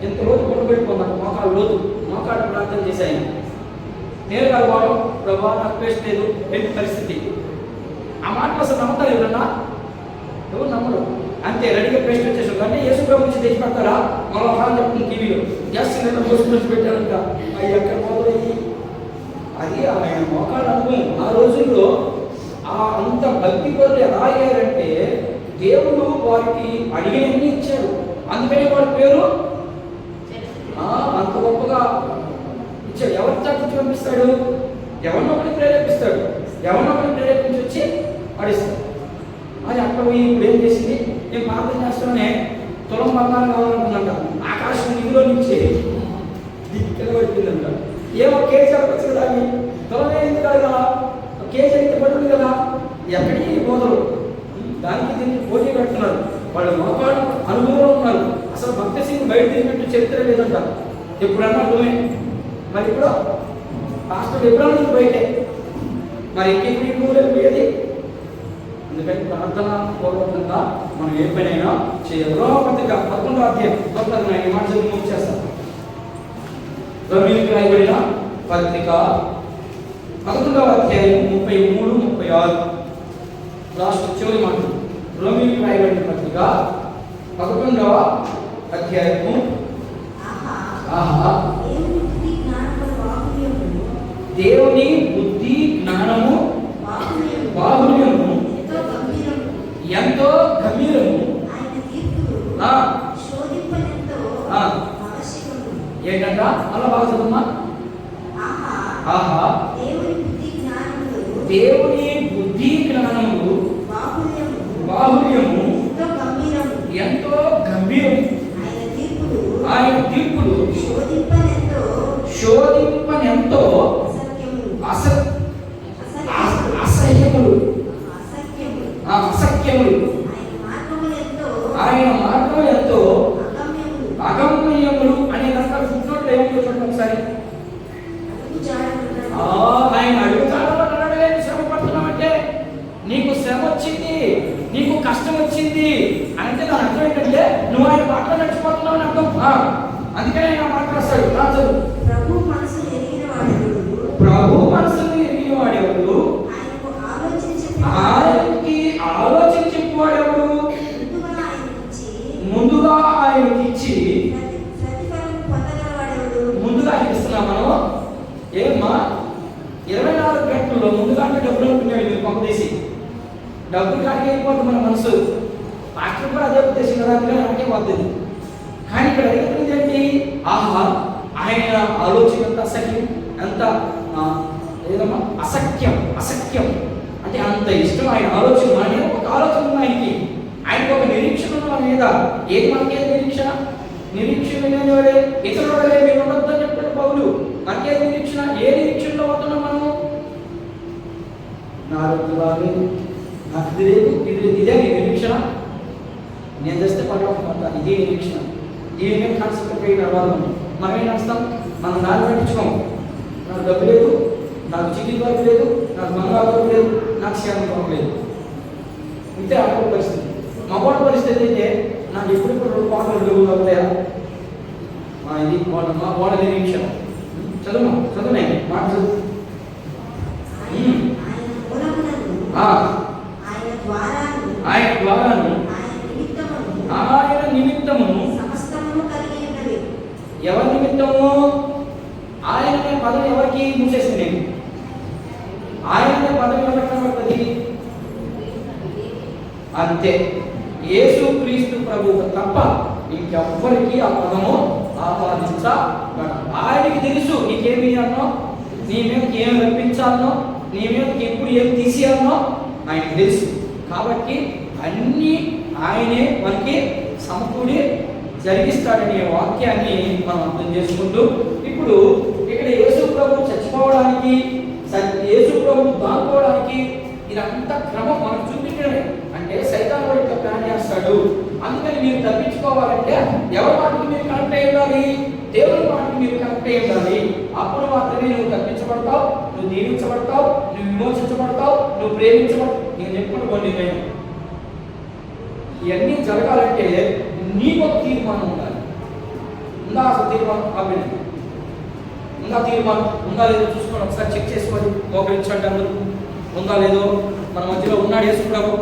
ఎంత రోజు కొను పెట్టుకున్నాను, మోకాలు రోజు మోకాడు ప్రార్థన చేశాయి. నేను కాదు వాడు, ప్రభావ నాకు వేస్ట్ లేదు, ఏంటి పరిస్థితి? ఆ మాటలు అసలు నమ్ముతారు ఎవరన్నా? ఎవరు నమ్మరు. అంతే రెడీగా పేస్ట్ వచ్చేసాడు. అంటే యేసు ప్రభు నుంచి తెచ్చి పెడతారా? మరో కాలం చెప్తుంది టీవీలో గ్యాస్ సిలిండర్ పోసుకొని పెట్టారంట. అవి ఎక్కడ పోతుంది? అది ఆయన మోకాళ్ళ అనుభవం. ఆ రోజుల్లో అంత భక్తి కొరకు ఎలా అయ్యారంటే దేవుడు వారికి అడిగినన్ని ఇచ్చాడు. అందుకని వాడి పేరు అంత గొప్పగా ఇచ్చాడు. ఎవరి తగ్గించి పంపిస్తాడు? ఎవరినొకటి ప్రేరేపిస్తాడు. ఎవరినొకటి ప్రేరేపించి వచ్చి పడిస్తాడు. అది అక్కడ పోయి ఇప్పుడు ఏం చేసింది? నేను ప్రార్థన చేస్తున్నానే తులం బంగారం కావాలనుకున్నాంట. ఆకాశం నిధిలో నుంచి కింద పడిపోయిందంట. ఏమో కేజీ అడగచ్చు కదా, అని తులమే ఎందుకు అడగల? కేజీ అయితే పడుతుంది కదా. ఎక్కడికి పోదరు. దానికి దీనికి పోటీ పెడుతున్నారు. వాళ్ళు మోకాడు అనుభవంలో ఉన్నారు. అసలు భక్తి సింగ్ బయట తిరిగినట్టు చరిత్ర లేదంట. ఎప్పుడన్నా అర్థమే. మరి ఇప్పుడు పాస్టర్ ఎప్పుడన్నా బయటే, మరి ఇంకెప్పుడు పోయేది? అందుకని ప్రార్థన పూర్వకంగా మనం ఏ పనైనా చేయాలి. రోమపత్రిక 11వ అధ్యాయం ఈ మాట చదివి ముగిచేస్తాను. రోమీయులకు రాయబడిన పత్రిక 11వ అధ్యాయం 33, 36 లాస్ట్ చివరి మాట. రోమీయులకు రాయబడిన పత్రిక 11వ అధ్యాయము దేవుని బుద్ధి జ్ఞానము బాహుల్యము ఎంతో గంభీరము ఏంటంట? అలా బాగా చదువుమా. దేవుని బుద్ధి జ్ఞానము బాహుల్యము ఎంతో గంభీరము. ఆయన తీర్పులు శోధింపనెంతో అసహ్యములు అసఖ్యములు. ఆయన మార్గం ఎంతో అగమ్యములు అనే రకాల ఫుట్నోట్లు ఏమిటో చూడండి ఒకసారి. ఆయన అడుగుతాడో శ్రమ పడుతున్నామంటే నీకు శ్రమ వచ్చింది, నీకు కష్టం వచ్చింది అంటే దాని అర్థం ఏంటంటే నువ్వు ఆయన మాటలో నడిచిపోతున్నావు అని అర్థం. అందుకనే ఆయన మాట్లాడతాడు. ప్రభు మనసును ఎరిగిన వాడెవడు, ఆయనకి ఆలోచన చెప్పేవాడెవడు, ముందుగా ఆయనకి ఇచ్చి ముందుగా ఇస్తున్నాం మనం. ఏమ్మా 24 గంటల్లో ముందుగా అంటే డబ్బులు అనుకునేవి మీరు పంప తీసి డబ్బులు కాడికి వెళ్ళిపోతుంది మన మనసు. పాస్టర్ కూడా అదే ఉద్దేశం కదా, అందుకని నాకే వద్దు. కానీ ఇక్కడ అడుగుతుంది ఏంటి? ఆహా, ఆయన ఆలోచన ఎంత అసఖ్యం, ఎంత ఏదమ్మా అసఖ్యం అంటే అంత ఇష్టం ఆయన ఆలోచన. మన ఒక ఆలోచన ఉంది ఆయనకి ఒక నిరీక్షణ ఉన్న మన మీద. ఏది మనకేది నిరీక్షణ లేనివాడే ఇతరుల వల్లే మీరు ఉండొద్దని చెప్తాడు పౌలు. మనకేది నిరీక్షణ? ఏ నిరీక్షణలో అవుతున్నాం మనము? నా ఆరోగ్యం బాగలేదు, నాకు ఇది లేదు, ఇదే నీ నిరీక్షణ. నేను చేస్తే పడతాను, ఇదే నిరీక్షణ. దీని మీద కాన్సెప్ట్ పోయి నడవాలి. మనం ఏం నడుస్తాం? మనం నాలుగు పెట్టించుకోము. నాకు డబ్బు లేదు, నాకు చికిత్స వరకు లేదు, నాకు మంగళ వరకు లేదు, నాకు క్షేమం వరకు లేదు. ఇంతే ఆడవాళ్ళ పరిస్థితి. మగవాళ్ళ పరిస్థితి అయితే నాకు ఎప్పుడు 2 పాటలు డబ్బులు అవుతాయా? ఇది వాళ్ళ నిరీక్షణ. చదువునే మాట చదువు. ఆయన ద్వారాను ఆయన నిమిత్తమును ఎవరి నిమిత్తము? ఆయన అనే పదం ఎవరికి మూసేసింది? ఆయన అనే పదం ఎవరికి కనబడుతుంది? అంతే, యేసు క్రీస్తు ప్రభువు తప్ప ఇంకెవ్వరికి ఆ పదము ఆపాదించబడదు. ఆయనకి తెలుసు నీకేమి అన్నో, నీ మీదకి ఏం రప్పించాలనో, నీ మీదకి ఎప్పుడు ఏం తీసేయాలనో ఆయనకి తెలుసు. కాబట్టి అన్నీ ఆయనే మనకి సమకూడి జరిగిస్తాడనే వాక్యాన్ని మనం అర్థం చేసుకుంటూ, ఇప్పుడు ఇక్కడ యేసు ప్రభు చచ్చిపోవడానికి, యేసు ప్రభు దాక్కోవడానికి ఇదంతా క్రమం మనకు చూపించడమే. అంటే సైతాను వాడితో ప్లాన్ చేస్తాడు. అందుకని మీరు తప్పించుకోవాలంటే ఎవరి మాటకి మీరు కనెక్ట్ అయి ఉండాలి? దేవుని మాటకి మీరు కనెక్ట్ అయి ఉండాలి. అప్పుడు మాత్రమే నువ్వు తప్పించబడతావు, నువ్వు దీవించబడతావు, నువ్వు విమోచించబడతావు, నువ్వు ప్రేమించబడతావు. నేను చెప్పుకుంటూ పోండి. నేను ఇవన్నీ జరగాలంటే నీకు ఒక తీర్మానం ఉండాలి. ఉందా అసలు తీర్మానం? అభినందన ఉందా? తీర్మానం ఉందా లేదో చూసుకోండి, ఒకసారి చెక్ చేసుకోండి. మోకరించండి అందరూ. ఉందా లేదో మన మధ్యలో ఉన్నాడు యేసు ప్రభు.